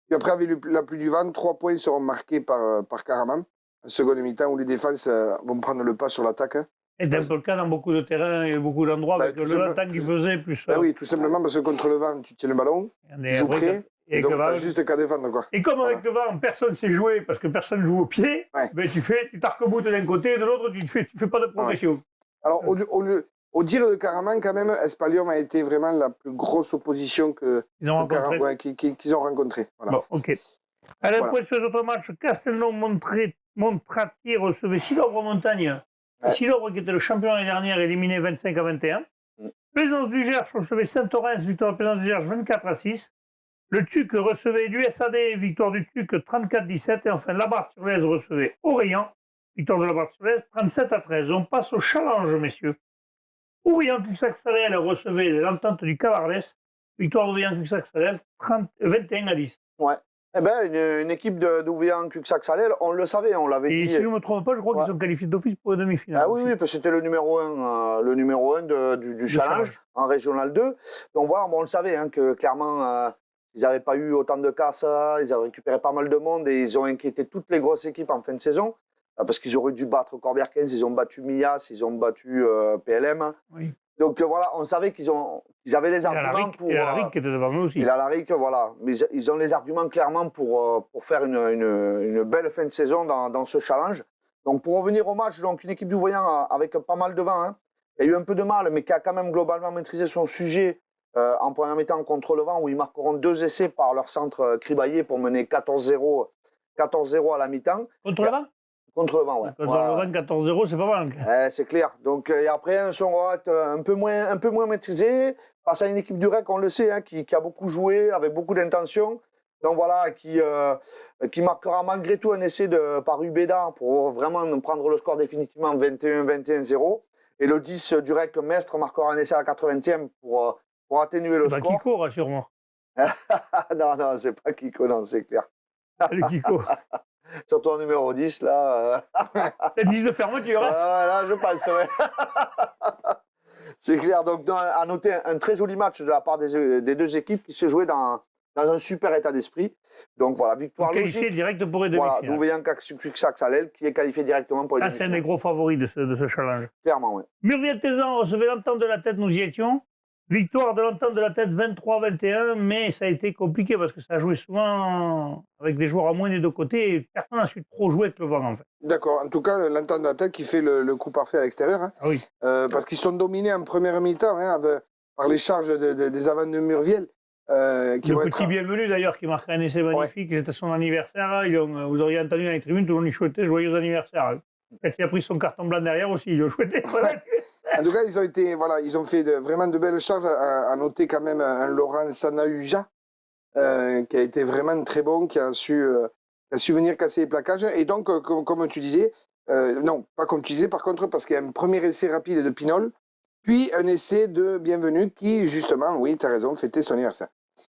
Puis après, avec la pluie du vent, 3 points seront marqués par Caraman. En seconde mi-temps, où les défenses vont prendre le pas sur l'attaque. Et c'est un peu le cas dans beaucoup de terrains et beaucoup d'endroits, avec le temps qu'il faisait, plus. Oui, tout simplement parce que contre le vent, tu tiens le ballon, tu joues près, et donc tu n'as juste qu'à défendre. Quoi. Et comme avec le vent, personne ne sait jouer parce que personne ne joue au pied, ben tu t'arc-boutes d'un côté et de l'autre, tu fais pas de progression. Ouais. Alors, au dire de Caraman, quand même, Espalion a été vraiment la plus grosse opposition qu'ils ont rencontrée. Voilà. Bon, ok. Alors, pour ce autre match, Castelnau-Montratier recevait Silobre-Montagne. Silobre, qui était le champion l'année dernière, éliminé 25-21. Plaisance du Gers recevait Saint-Orens, victoire de Plaisance du Gers 24-6. Le TUC recevait l'USAD, victoire du TUC 34-17. Et enfin, Labarthe-sur-Lèze recevait Orient, victoire de Labarthe-sur-Lèze 37-13. On passe au challenge, messieurs. Ouvillan-Cuxac-Salel recevait l'entente du Cavardès, victoire d'Ouvillan-Cuxac-Salel 21-10. Ouais. Eh ben, une équipe d'Ouvillan-Cuxac-Salel, on le savait, on l'avait dit. Et si je ne me trompe pas, je crois qu'ils sont qualifiés d'office pour les demi-finales. Ah oui, parce que c'était le numéro 1, du challenge en Régional 2. Donc voilà, on le savait, hein, que clairement, ils n'avaient pas eu autant de casse, ils avaient récupéré pas mal de monde et ils ont inquiété toutes les grosses équipes en fin de saison. Parce qu'ils auraient dû battre Corbière 15, ils ont battu Mias, ils ont battu PLM. Oui. Donc voilà, on savait qu'ils avaient les arguments pour. Il y a Laric qui était devant nous aussi. Il y a Laric, voilà. Mais ils ont les arguments clairement pour faire une belle fin de saison dans ce challenge. Donc pour revenir au match, donc une équipe du Voyant avec pas mal de vent, hein, il y a eu un peu de mal, mais qui a quand même globalement maîtrisé son sujet en première mi-temps contre le vent, où ils marqueront 2 essais par leur centre Cribaillé pour mener 14-0 à la mi-temps. Contre le vent ? Contre le vent, ouais. Contre le vent, 14-0, c'est pas mal. C'est clair. Donc, et après, un son un peu moins maîtrisé, face à une équipe du REC, on le sait, hein, qui a beaucoup joué, avec beaucoup d'intention. Donc voilà, qui marquera malgré tout un essai par Ubeda pour vraiment prendre le score définitivement 21-0. Et le 10 du REC, Mestre, marquera un essai à la 80e pour atténuer le score. C'est pas Kiko, rassure-moi. Non, c'est pas Kiko, non, c'est clair. C'est le Kiko. Surtout en numéro 10, là. C'est 10 de fermeture, hein. Là, je pense, ouais. C'est clair. Donc, à noter un très joli match de la part des deux équipes qui se jouaient dans un super état d'esprit. Donc voilà, victoire qualifié logique. direct pour les Voilà, demi-finales. Douveillan Caxalel qui est qualifié directement pour les Ça, c'est un demi-finales. des gros favoris de ce challenge. Clairement, oui. Murviel-Tezan recevait l'entente de la tête, nous y étions. Victoire de l'entente de la tête 23-21, mais ça a été compliqué parce que ça a joué souvent avec des joueurs à moins des deux côtés et personne n'a su trop jouer avec le vent en fait. D'accord. En tout cas, l'entente de la tête qui fait le coup parfait à l'extérieur. Hein. Ah oui. Parce qu'ils sont dominés en première mi-temps hein, par les charges des avants de Murviel. Qui Le petit bienvenu d'ailleurs qui marquait un essai magnifique, c'était son anniversaire. Vous auriez entendu dans les tribunes, tout le monde lui souhaitait joyeux anniversaire. Il a pris son carton blanc derrière aussi, il lui a souhaité. En tout cas, ils ont fait vraiment de belles charges. À noter quand même un Laurent Sanahuja qui a été vraiment très bon, qui a su venir casser les plaquages. Et donc, comme tu disais, non, pas comme tu disais, par contre, parce qu'il y a un premier essai rapide de Pinol, puis un essai de Bienvenu qui, justement, oui, tu as raison, fêtait son anniversaire.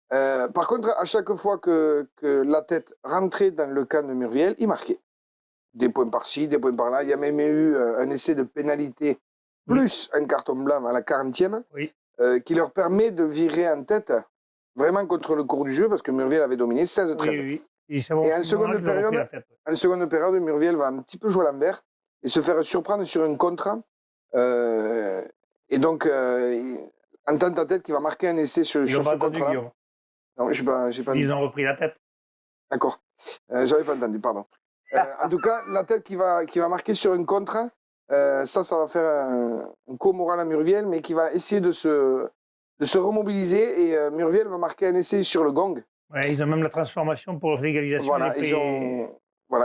Par contre, à chaque fois que la tête rentrait dans le camp de Murviel, il marquait. Des points par-ci, des points par-là. Il y a même eu un essai de pénalité plus un carton blanc à la 40e qui leur permet de virer en tête vraiment contre le cours du jeu parce que Murviel avait dominé 16-13. Oui. Et en seconde période, Murviel va un petit peu jouer à l'envers et se faire surprendre sur une contre. Et donc, entendre ta tête qui va marquer un essai sur ce contre-là. Non, j'ai pas Ils ont repris la tête. D'accord. J'avais pas entendu, pardon. En tout cas, la tête qui va marquer sur une contre, ça va faire un coup moral à Murviel, mais qui va essayer de se remobiliser. Et Murviel va marquer un essai sur le gong. Ouais, ils ont même la transformation pour l'égalisation. Voilà,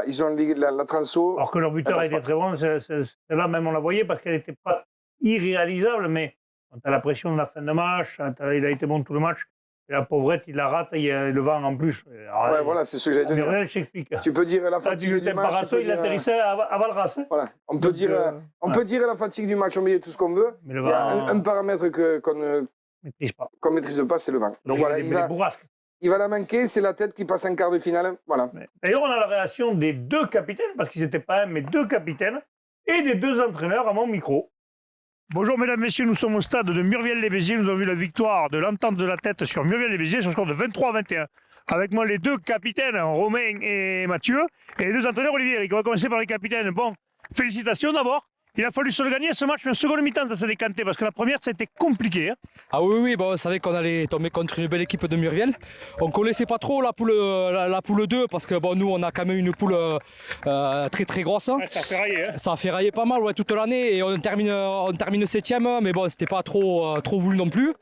ils ont la transo. Alors que leur buteur a été très bon. Celle-là, même, on la voyait parce qu'elle n'était pas irréalisable, mais quand tu as la pression de la fin de match, il a été bon tout le match. Et la pauvrette, il la rate, il y a le vent en plus. Alors, ouais, voilà, c'est ce que j'allais te dire. Murviel, je t'explique. Tu peux dire la fatigue du match. Il atterrissait à Valras. Hein. Voilà. On peut dire la fatigue du match, on peut dire tout ce qu'on veut. Mais le vent, il y a un paramètre qu'on ne maîtrise pas, c'est le vent. Donc voilà, il va la manquer, c'est la tête qui passe en quart de finale. Voilà. D'ailleurs, on a la réaction des deux capitaines, parce qu'ils n'étaient pas un, mais deux capitaines, et des deux entraîneurs à mon micro. Bonjour mesdames, messieurs, nous sommes au stade de Murviel-les-Béziers. Nous avons vu la victoire de l'entente de la tête sur Murviel-les-Béziers sur le score de 23-21. Avec moi les deux capitaines, Romain et Mathieu, et les deux entraîneurs, Olivier et Eric. On va commencer par les capitaines. Bon, félicitations d'abord. Il a fallu se le gagner ce match, mais en seconde mi-temps, ça s'est décanté parce que la première, ça a été compliqué. Hein. Ah oui, bon, on savait qu'on allait tomber contre une belle équipe de Murviel. On ne connaissait pas trop la poule 2 parce que bon, nous, on a quand même une poule très très grosse. Ouais, ça a ferraillé. Hein. Ça a ferraillé pas mal toute l'année et on termine 7e, mais bon, c'était pas trop voulu non plus.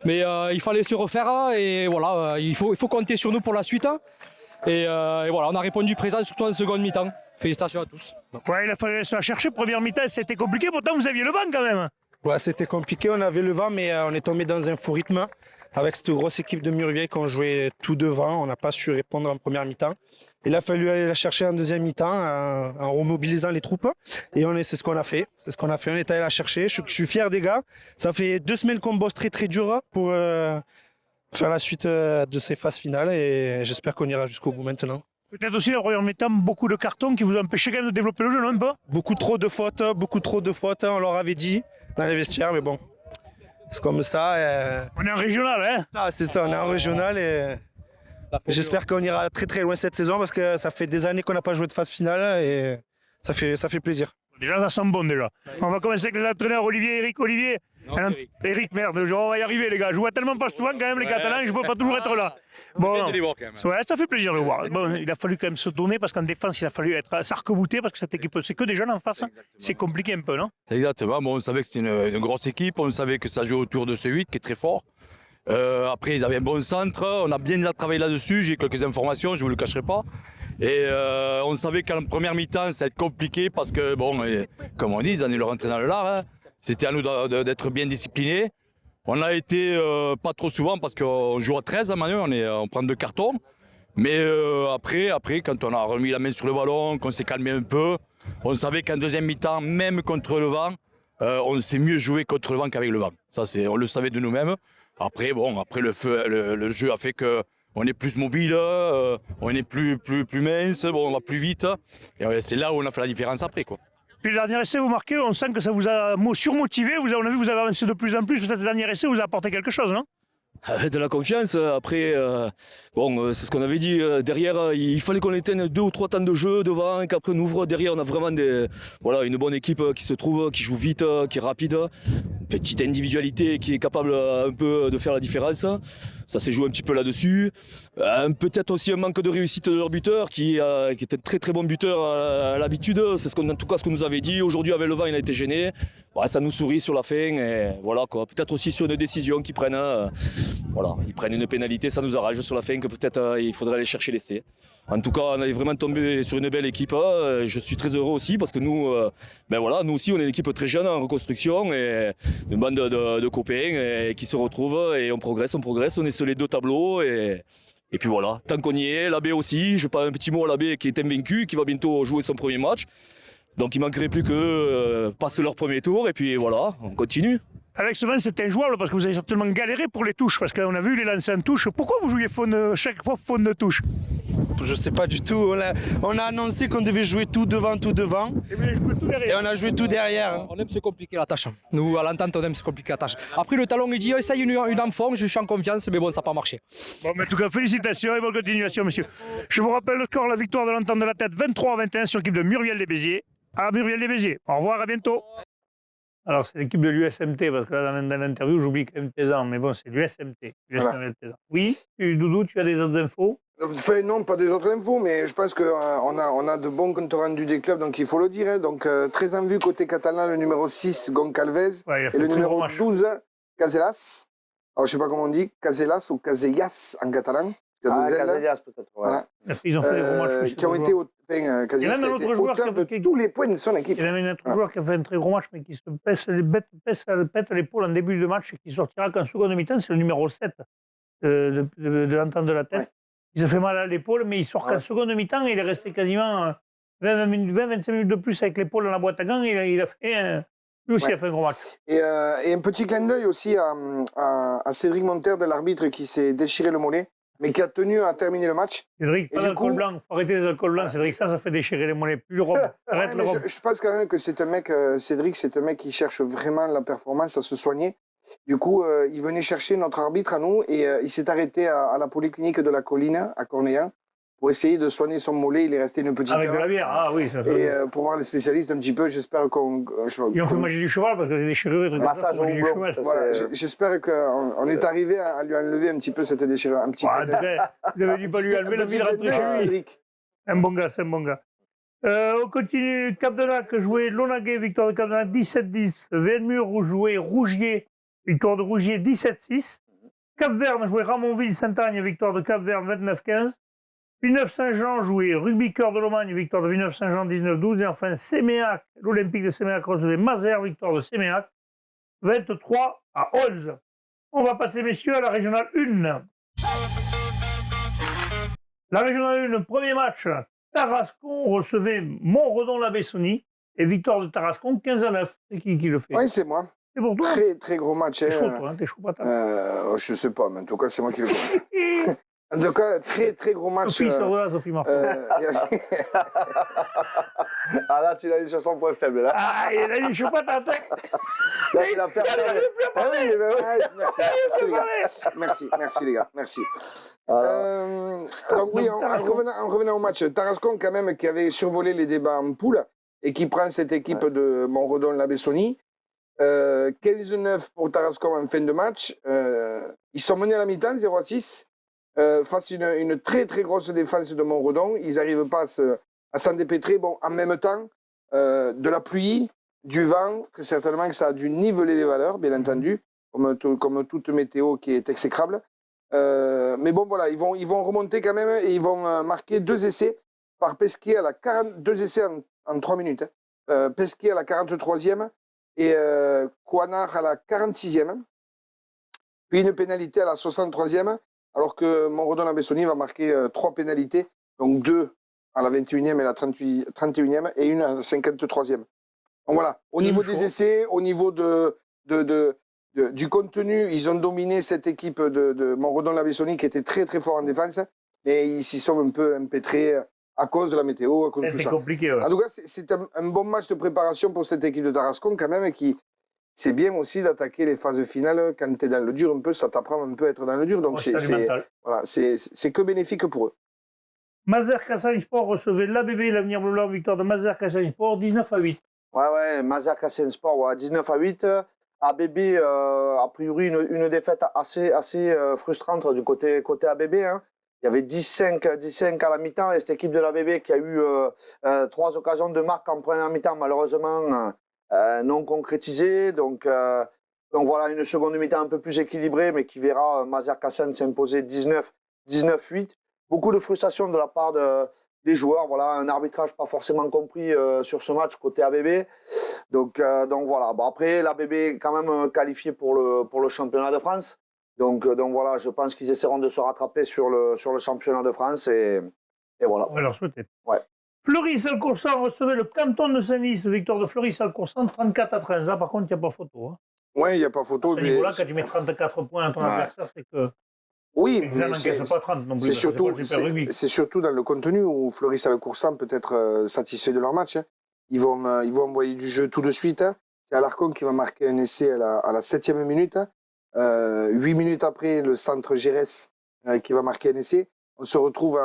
Mais il fallait se refaire et voilà, il faut compter sur nous pour la suite. Et voilà, on a répondu présent surtout en seconde mi-temps. Félicitations à tous. Ouais, il a fallu se la chercher. Première mi-temps, c'était compliqué. Pourtant, vous aviez le vent quand même. Ouais, c'était compliqué. On avait le vent, mais on est tombé dans un faux rythme avec cette grosse équipe de Murviel qu'on jouait tout devant. On n'a pas su répondre en première mi-temps. Il a fallu aller la chercher en deuxième mi-temps en remobilisant les troupes. Et c'est ce qu'on a fait. C'est ce qu'on a fait. On est allé la chercher. Je suis fier des gars. Ça fait 2 semaines qu'on bosse très très dur pour faire la suite de ces phases finales. Et j'espère qu'on ira jusqu'au bout maintenant. Peut-être aussi, en première mi-temps, beaucoup de cartons qui vous ont empêché quand même de développer le jeu, non, un peu ? Beaucoup trop de fautes, on leur avait dit dans les vestiaires, mais bon, c'est comme ça. On est en régional, hein ? C'est ça, on est en régional et j'espère qu'on ira très très loin cette saison parce que ça fait des années qu'on n'a pas joué de phase finale et ça fait plaisir. Déjà, ça sent bon déjà. On va commencer avec les entraîneurs, Olivier, Eric. Olivier, Eric, merde, on va y arriver les gars. Je vois tellement pas souvent quand même les Catalans, je ne peux pas toujours être là. Bon, ouais, ça fait plaisir de le voir. Bon, il a fallu quand même se donner parce qu'en défense, il a fallu être s'arc-bouté parce que cette équipe, c'est que des jeunes en face. C'est compliqué un peu, non ? Exactement. Bon, on savait que c'était une grosse équipe, on savait que ça jouait autour de ce 8 qui est très fort. Après, ils avaient un bon centre, on a bien travaillé là-dessus, j'ai quelques informations, je ne vous le cacherai pas. Et on savait qu'en première mi-temps, ça allait être compliqué parce que, bon, comme on dit, ils allaient leur rentrer dans le lard. Hein. C'était à nous d'être bien disciplinés. On a été pas trop souvent parce qu'on joue à 13 à Manu, on prend 2 cartons. Mais après, quand on a remis la main sur le ballon, qu'on s'est calmé un peu, on savait qu'en deuxième mi-temps, même contre le vent, on sait mieux jouer contre le vent qu'avec le vent. Ça, on le savait de nous-mêmes. Après, le jeu a fait qu'on est plus mobile, on est plus mince, bon, on va plus vite. Et c'est là où on a fait la différence après, quoi. Puis le dernier essai, vous marquez, on sent que ça vous a surmotivé. On a vu que vous avez avancé de plus en plus. Peut-être le dernier essai vous a apporté quelque chose, non? De la confiance. Après, c'est ce qu'on avait dit. Derrière, il fallait qu'on éteigne 2 ou 3 temps de jeu devant, et qu'après on ouvre. Derrière, on a vraiment une bonne équipe qui se trouve, qui joue vite, qui est rapide. Petite individualité qui est capable un peu de faire la différence. Ça s'est joué un petit peu là-dessus. Peut-être aussi un manque de réussite de leur buteur, qui est un très très bon buteur à l'habitude. C'est en tout cas ce qu'on nous avait dit. Aujourd'hui, avec le vent, il a été gêné. Ouais, ça nous sourit sur la fin. Et voilà, quoi. Peut-être aussi sur une décision qu'ils prennent. Ils prennent une pénalité, ça nous arrange sur la fin que peut-être il faudrait aller chercher l'essai. En tout cas, on est vraiment tombé sur une belle équipe. Je suis très heureux aussi parce que nous aussi, on est une équipe très jeune en reconstruction et une bande de copains qui se retrouvent et on progresse. On est sur les 2 tableaux et puis voilà. Tant qu'on y est, l'abbé aussi. Je parle un petit mot à l'abbé qui est invaincu, qui va bientôt jouer son premier match. Donc il manquerait plus que passer leur premier tour et puis voilà, on continue. Avec ce vent, c'était injouable parce que vous avez certainement galéré pour les touches. Parce qu'on a vu les lancers en touche. Pourquoi vous jouiez chaque fois faune de touche? Je sais pas du tout. On a annoncé qu'on devait jouer tout devant. Et vous avez joué tout derrière. Et on a joué tout derrière. On aime se compliquer la tâche. Nous, à l'entente, on aime se compliquer la tâche. Après, le talon, il dit essaye une enfant, je suis en confiance, mais bon, ça n'a pas marché. Bon, mais en tout cas, félicitations et bonne continuation, monsieur. Je vous rappelle le score, la victoire de l'entente de la tête, 23-21 sur l'équipe de Muriel-les-Béziers. À Muriel-les-Béziers. Au revoir, à bientôt. Alors, c'est l'équipe de l'USMT, parce que là, dans l'interview, j'oublie quand même Tézan, mais bon, c'est l'USMT. Voilà. Oui, Doudou, tu as des autres infos? Enfin, non, pas des autres infos, mais je pense qu'on on a de bons comptes rendus des clubs, donc il faut le dire. Hein. Donc, très en vue côté catalan, le numéro 6, Goncalves, Ouais, et le numéro 12, Casellas. Alors, je ne sais pas comment on dit, Casellas ou Casellas en catalan. Il y a 2 L. Casellas peut-être. Ouais. Voilà. Ils ont fait des gros matchs. Qui ont été Casellas qui a été auteur de tous les points de son équipe. Il y a même un autre joueur qui a fait un très gros match, mais qui se pète l'épaule en début de match et qui sortira qu'en seconde mi-temps, c'est le numéro 7 de l'entente de la tête. Ouais. Il se fait mal à l'épaule, mais il sort qu'en seconde mi-temps et il est resté quasiment 20-25 minutes de plus avec l'épaule dans la boîte à gants. Il a fait lui aussi a fait un gros match. Et un petit clin d'œil aussi à Cédric Monter, de l'arbitre qui s'est déchiré le mollet, mais qui a tenu à terminer le match. Cédric, pas d'alcool blanc. Faut arrêter les alcools blancs. Cédric, ça fait déchirer les mollets. Plus le rhum. Arrête le rhum. Je pense quand même que c'est un mec, Cédric, c'est un mec qui cherche vraiment la performance, à se soigner. Du coup, il venait chercher notre arbitre à nous et il s'est arrêté à la polyclinique de la Colline, à Cornéan, pour essayer de soigner son mollet. Il est resté une petite Avec heure. de la bière, ah oui. Ça fait... Et pour voir les spécialistes un petit peu, j'espère qu'on... Ils ont fait manger du cheval parce que c'est des déchirures. Massage au houblon. Voilà, j'espère qu'on est arrivé à lui enlever un petit peu cette déchirure. Un petit peu. Vous avez dû pas lui enlever, il rentrer chez lui. Cédric. Un bon gars, c'est un bon gars. On continue. Cap-de-Lac jouait Lonaguet, victoire de Cap-de-Lac 17-10. Velmur jouait Rougier, victoire de Rougier 17-6. Cap-Verne jouait Ramonville-Saint-Agne, victoire de Cap-Verne 29-15. Villeneuve-Saint-Jean jouait Rugby Cœur de Lomagne, victoire de Villeneuve-Saint-Jean 19-12. Et enfin Séméac, l'Olympique de Séméac recevait Mazères, victoire de Séméac 23-11. On va passer, messieurs, à la régionale 1. La régionale 1, premier match. Tarascon recevait Montredon-la-Bessonie et victoire de Tarascon 15-9. C'est qui le fait? Oui, c'est moi. C'est pour toi? Très, très gros match. T'es chaud, toi, hein, t'es chaud patate. Je sais pas, mais en tout cas, c'est moi qui le compte. En tout cas, très, très gros match. Sophie, sort de là, Sophie Marceau. Ah là, tu l'as eu sur son point faible. Là, Ah, il a dit chaud patate. là tu l'as perdu. Ah oui, mais oui. Merci, les gars. Merci, les gars. Merci. Donc oui, en revenant au match, Tarascon quand même qui avait survolé les débats en poule et qui prend cette équipe de Montredon-la-Bessonie. 15-9 pour Tarascon en fin de match. Ils sont menés à la mi-temps, 0-6, face à une très très grosse défense de Montredon. Ils n'arrivent pas à s'en dépêtrer. Bon, en même temps, de la pluie, du vent, très certainement que ça a dû niveler les valeurs, bien entendu, comme toute météo qui est exécrable. Mais bon, voilà, ils vont remonter quand même et ils vont marquer 2 essais par Pesquet à la 2 essais en 3 minutes. Pesquet à la 43e et Coinard à la 46e. Puis une pénalité à la 63e, alors que Montredon-la-Bessonie va marquer 3 pénalités, donc 2 à la 21e et la 31e et une à la 53e. Donc voilà, au niveau des essais, au niveau du contenu, ils ont dominé cette équipe de Montredon-la-Bessonie qui était très très fort en défense, mais ils s'y sont un peu empêtrés. à cause de la météo, à cause de tout C'est ça. compliqué. Ouais. En tout cas, c'est un bon match de préparation pour cette équipe de Tarascon quand même, et qui c'est bien aussi d'attaquer les phases finales quand tu es dans le dur un peu, ça t'apprend un peu à être dans le dur, donc Ouais, c'est mental. voilà, c'est que bénéfique pour eux. Mazer Kassanispor recevait l'ABB, l'avenir bleu-blanc, victoire de Mazer Kassanispor, 19-8. Ouais, Mazer Kassanispor, ouais, 19-8. ABB, a priori, une défaite assez frustrante du côté ABB. Hein. Il y avait 10-5 à la mi-temps, et cette équipe de l'ABB qui a eu 3 occasions de marque en première mi-temps, malheureusement non concrétisées. Donc voilà, une seconde mi-temps un peu plus équilibrée, mais qui verra Mazer Kassan s'imposer 19-8. Beaucoup de frustration de la part des joueurs. Voilà, un arbitrage pas forcément compris sur ce match côté ABB. Donc voilà. Bon, après, l'ABB est quand même qualifié pour le championnat de France. Donc voilà, je pense qu'ils essaieront de se rattraper sur le championnat de France, et voilà. On va leur souhaiter. Ouais. Fleury-Salcoursan recevait le canton de Saint-Lys, victoire de Fleury-Salcoursan, 34-13. Là, par contre, il n'y a pas photo. Hein. Ouais, il n'y a pas photo. À ce niveau-là, quand tu mets 34 points à ton adversaire, c'est que. Oui, mais c'est pas 30 non plus. C'est surtout dans le contenu où Fleury-Salcoursan peut être satisfait de leur match. Hein. Ils vont envoyer du jeu tout de suite. Hein. C'est Alarcon qui va marquer un essai à la 7e minute. 8 minutes après, le centre Gérès qui va marquer un essai. On se retrouve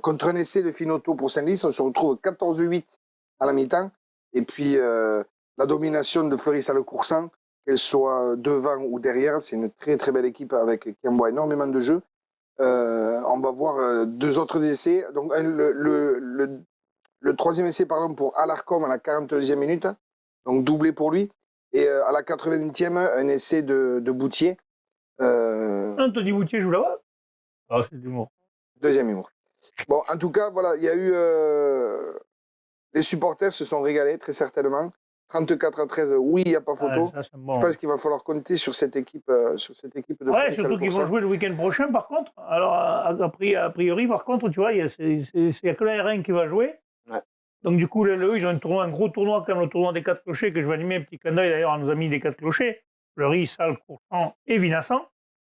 contre un essai de Finotto pour Saint-Lys. On se retrouve 14-8 à la mi-temps. Et puis, la domination de Fleury-Salcoursan, qu'elle soit devant ou derrière, c'est une très très belle équipe qui envoie énormément de jeux. On va voir 2 autres essais. Donc le 3e essai pour Alarcom à la 42e minute, donc doublé pour lui. Et à la 80e, un essai de Boutier. Anthony Boutier joue là-bas. Ah, c'est de l'humour. 2e humour. Bon, en tout cas, voilà, il y a eu... les supporters se sont régalés, très certainement. 34-13, oui, il n'y a pas photo. Ça, bon. Je pense qu'il va falloir compter sur cette équipe de Ouais, surtout qu'ils vont jouer le week-end prochain, par contre. Alors, a priori, par contre, tu vois, il n'y a que l'AR1 qui va jouer. Ouais. Donc, du coup, eux, ils ont un gros tournoi, comme le tournoi des 4 clochers, que je vais animer, un petit clin d'œil d'ailleurs à nos amis des 4 clochers, Fleury, Salcoursan et Vinassan.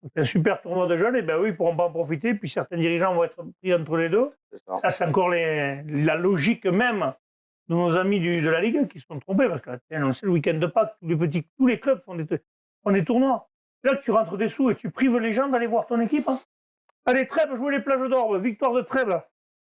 C'est un super tournoi de jeunes, et ben oui, ils pourront pas en profiter, puis certains dirigeants vont être pris entre les deux. Ça, c'est encore la logique même de nos amis de la Ligue qui se sont trompés, parce que c'est le week-end de Pâques, tous les clubs font des tournois. Là, tu rentres des sous et tu prives les gens d'aller voir ton équipe. Hein. Allez, Trèbes, jouer les plages d'Orbe, victoire de Trèbes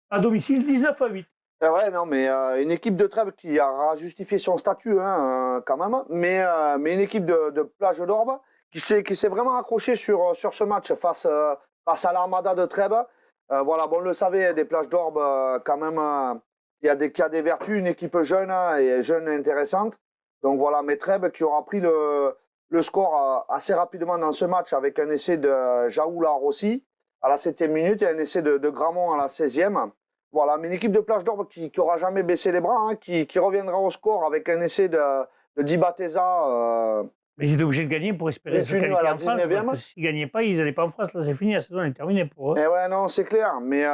à domicile, 19-8. Ouais, non, mais une équipe de Trèbes qui a justifié son statut quand même, mais une équipe de plage d'Orbe qui s'est vraiment accrochée sur ce match face à l'Armada de Trèbes. Voilà, bon, on le savait, des plages d'Orbe, quand même, il y a des vertus, une équipe jeune et intéressante. Donc voilà, mais Trèbes qui aura pris le score assez rapidement dans ce match avec un essai de Jaoula Rossi à la 7e minute et un essai de Gramont à la 16e. Voilà, mais une équipe de plage d'Orbe qui n'aura jamais baissé les bras, hein, qui reviendra au score avec un essai de Dibateza. Mais ils étaient obligés de gagner pour espérer se qualifier à la en France. 19e. S'ils ne gagnaient pas, ils n'allaient pas en France. Là, c'est fini, la saison est terminée pour eux. Eh ouais, non, c'est clair. Mais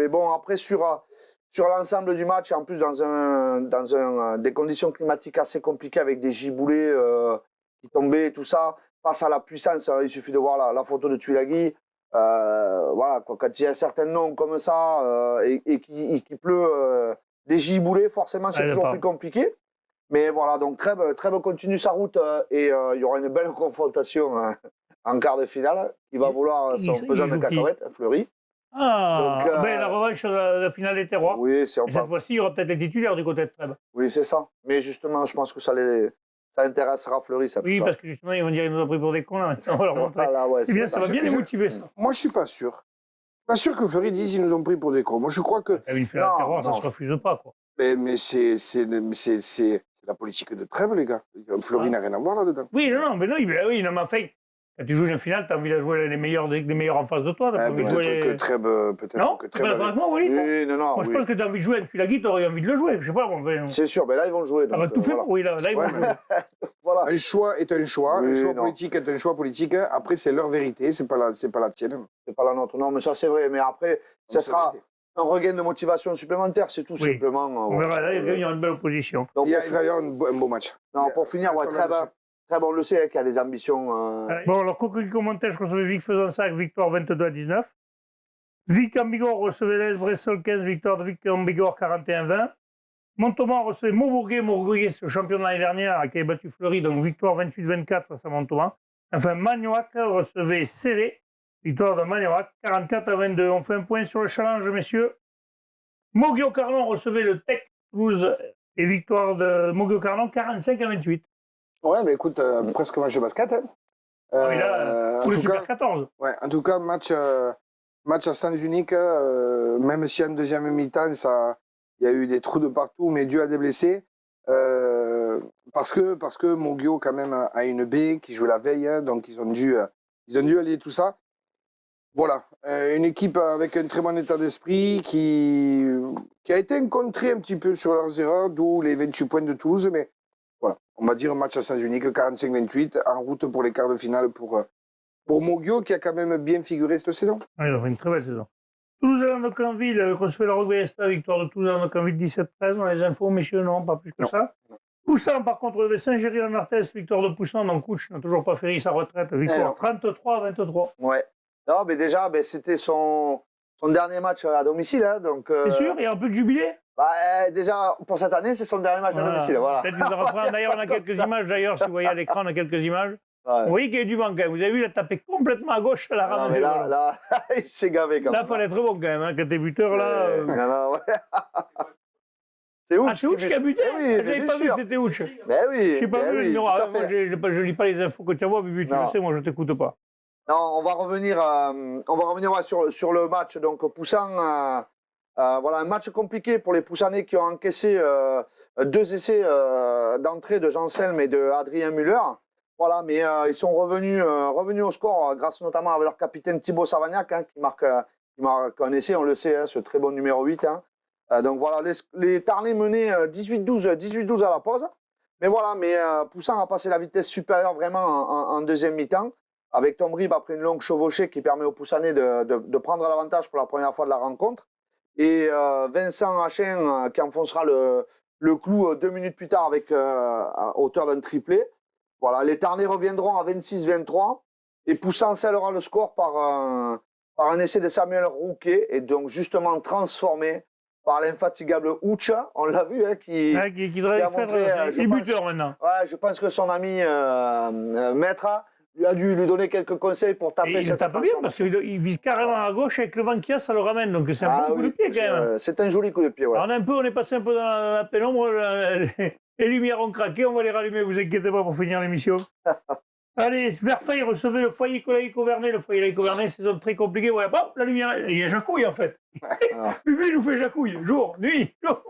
bon, après, sur l'ensemble du match, en plus dans des conditions climatiques assez compliquées avec des giboulées qui tombaient et tout ça, face à la puissance, il suffit de voir la photo de Tuilagi. Voilà, quoi, quand il y a un certain nom comme ça et qu'il pleut des giboulées, forcément, c'est toujours plus compliqué. Mais voilà, donc Trèbes continue sa route et il y aura une belle confrontation en quart de finale qui va vouloir son pesant de cacahuètes, Fleury. Ah, donc, la revanche de la finale des terroirs. Oui, c'est cette fois-ci, il y aura peut-être les titulaires du côté de Trèbes. Oui, c'est ça. Mais justement, je pense que ça intéressera Fleury, ça. Oui, parce que justement, ils vont dire qu'ils nous ont pris pour des cons, là, maintenant, on va leur montrer. Voilà, ouais, bien, ça va bien les motiver, ça. Moi, je ne suis pas sûr. Pas sûr que Fleury dise qu'ils nous ont pris pour des cons. Moi, je crois que... Une finale de terroir, ça ne se refuse pas, quoi. Mais c'est la politique de Trèbes, les gars. Fleury n'a rien à voir là-dedans. Oui, non, mais mais enfin, quand tu joues une finale, tu as envie de jouer les meilleurs en face de toi. Peut-être que Trèbes... Non, tu pas d'accord avec moi, oui. Oui, non. Moi, je pense que tu as envie de jouer avec Tuilagi, tu aurais envie de le jouer. Je sais pas. C'est sûr, mais là, ils vont le jouer. Ça va tout faire, oui, là, ils vont jouer. Voilà. Un choix est un choix. Oui, un choix politique est un choix politique. Après, c'est leur vérité, c'est pas la tienne. C'est pas la nôtre. Non, mais ça, c'est vrai. Mais après, ça sera un regain de motivation supplémentaire, c'est tout simplement. On verra, là, il y aura une belle opposition. Donc, il va y avoir un beau match. Non, pour finir, Trèbes, on le sait, qu'il y a des ambitions. Bon, alors, Coco qui commentait, je recevais Vic Fezensac, victoire 22-19. Vic en Bigorre recevait l'AS Bressol 15, victoire de Vic en Bigorre 41-20. Montauban recevait Montbourguet. Montbourguet, c'est le champion de l'année dernière qui avait battu Fleury, donc victoire 28-24 face à Montauban. Enfin, Magnoac recevait Céré, victoire de Magnoac 44-22. On fait un point sur le challenge, messieurs. Moguio-Carnon recevait le Tech Toulouse et victoire de Moguio-Carnon 45-28. Ouais, mais écoute, presque match de basket. Hein. Oui, là, pour le Super cas, 14. Ouais, en tout cas, match à sens unique, même si en deuxième mi-temps, il y a eu des trous de partout, mais dû à des blessés. Parce que Moguio, quand même, a une baie qui joue la veille, hein, donc ils ont dû allier tout ça. Voilà, une équipe avec un très bon état d'esprit qui a été contrée un petit peu sur leurs erreurs, d'où les 28 points de Toulouse, mais voilà, on va dire match à sens unique, 45-28, en route pour les quarts de finale pour Moguio, qui a quand même bien figuré cette saison. Oui, ils ont fait une très belle saison. Toulouse-Canville recevait la Rogue-Esta, victoire de Toulouse-Canville 17-13. On a les infos, messieurs, non, pas plus que Non. ça. Poussin, par contre, le Saint-Géry-en-Arthès, victoire de Poussin, donc Couch n'a toujours pas fini sa retraite, victoire 33-23. Ouais. Non, mais déjà, c'était son dernier match à domicile. Hein, donc, C'est sûr, il y a un peu de jubilé. Déjà, pour cette année, c'est son dernier match à domicile. Voilà. Peut-être qu'ils en reprennent. D'ailleurs, on a quelques images. D'ailleurs, si vous voyez à l'écran, on a quelques images. Ouais. Vous voyez qu'il y a du vent quand même. Vous avez vu, il a tapé complètement à gauche à la rame. Mais là, il s'est gavé quand même. Là, il fallait être bon quand même. Hein, quand t'es buteur, là. Non, ouais. C'est Ouch. Ah, c'est Ouch qui a buté. Oui, je n'avais pas vu que c'était Ouch. Ben oui. Je n'ai pas vu le numéro. Moi, je lis pas les infos que tu envoies, Bibi, tu le sais, moi, je ne t'écoute pas. Non, on va revenir sur le match. Donc, Poussin, voilà, un match compliqué pour les Poussanais qui ont encaissé 2 essais d'entrée de Janselme et de Adrien Muller. Voilà, mais ils sont revenus au score grâce notamment à leur capitaine Thibaut Savagnac, hein, qui marque un essai, on le sait, hein, ce très bon numéro 8. Hein. Donc voilà, les Tarnais menaient 18-12 à la pause. Mais voilà, Poussin a passé la vitesse supérieure vraiment en deuxième mi-temps, avec Tom Rib après une longue chevauchée qui permet aux Poussanais de prendre l'avantage pour la première fois de la rencontre. Et Vincent Hachin qui enfoncera le clou 2 minutes plus tard à hauteur d'un triplé. Voilà, les Tarnais reviendront à 26-23 et Poussin scellera le score par un essai de Samuel Rouquet et donc justement transformé par l'infatigable Ouch, on l'a vu, hein, qui a montré... Il est buteur maintenant. Ouais, je pense que son ami Maître lui a dû lui donner quelques conseils pour taper cette tape bien parce qu'il vise carrément à gauche avec le vent qu'il y a, ça le ramène. Donc c'est un bon coup de pied quand même. C'est un joli coup de pied, ouais. Alors on est passé un peu dans la pénombre, les lumières ont craqué, on va les rallumer, vous inquiétez pas pour finir l'émission. Allez, Verfeil recevait le foyer Laïc-Auvernais. Le foyer Laïc-Auvernais, c'est zone très compliquée. Ouais, bon, la lumière, il y a Jacouille en fait. Lui, il nous fait Jacouille, jour, nuit, jour.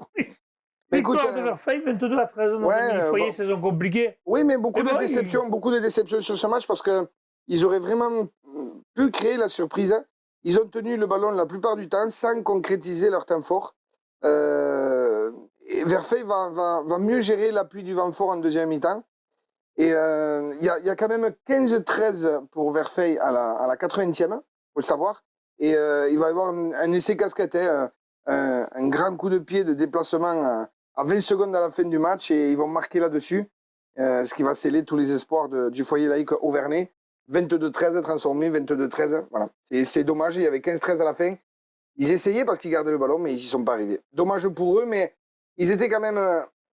Victoire de Verfeil, 22-13. Le foyer, saison compliquée. Oui, mais beaucoup de déceptions sur ce match parce qu'ils auraient vraiment pu créer la surprise. Ils ont tenu le ballon la plupart du temps sans concrétiser leur temps fort. Et Verfeil va mieux gérer l'appui du vent fort en deuxième mi-temps. Et il y a quand même 15-13 pour Verfeil à la 80e, faut le savoir. Et il va y avoir un essai casquette, un grand coup de pied de déplacement à 20 secondes à la fin du match et ils vont marquer là-dessus, ce qui va sceller tous les espoirs du foyer laïque Auvernais. 22-13 transformé, 22-13. Voilà. C'est dommage, il y avait 15-13 à la fin. Ils essayaient parce qu'ils gardaient le ballon, mais ils n'y sont pas arrivés. Dommage pour eux, mais ils étaient quand même,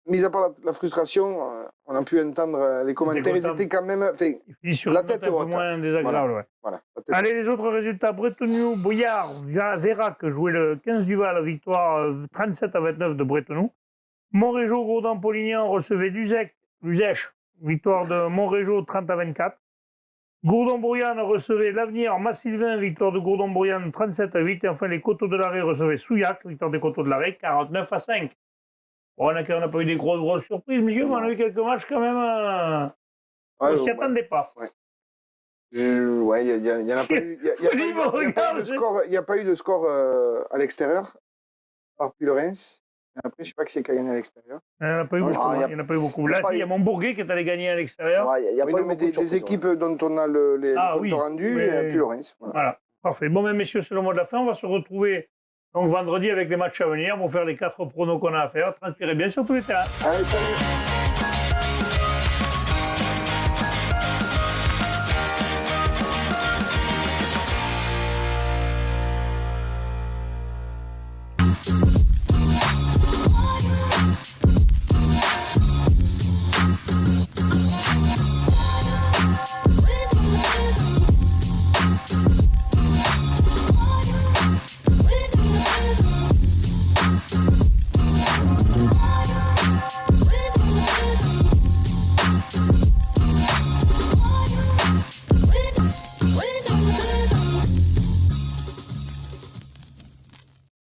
mis à part la frustration, on a pu entendre les commentaires, ils étaient quand même la tête haute. Moins désagréable, voilà. Allez, les autres résultats. Bretenoux, Bouillard, Vérac jouait le 15 du Val, victoire 37-29 de Bretenoux. Montrégeau, Gourdon-Polignan recevait Luzèche, victoire de Montrégeau 30-24. Gourdon-Bourriane recevait l'Avenir, Massylvain, victoire de Gourdon-Bourriane 37-8. Et enfin, les Coteaux de l'Arrêt recevaient Souillac, victoire des Coteaux de l'Arrêt 49-5. Bon, on n'a pas eu des grosses surprises, monsieur, mais on a eu quelques matchs quand même. On ne s'y attendait pas. Ouais. Il n'y en a pas eu. Il n'y a pas eu de score à l'extérieur par Puy-le-Reims. Après, je ne sais pas qui c'est qui a gagné à l'extérieur. Il n'y en a pas eu beaucoup. Là, il y a Montbourguet qui est allé gagner à l'extérieur. Il y a pas eu des équipes dont on a les comptes rendus et Puy-le-Reims. Voilà, parfait. Bon, mais messieurs, c'est le mot de la fin. On va se retrouver donc vendredi avec les matchs à venir pour faire les 4 pronos qu'on a à faire. Transpirez bien sur tous les terrains. Allez, salut. Bye.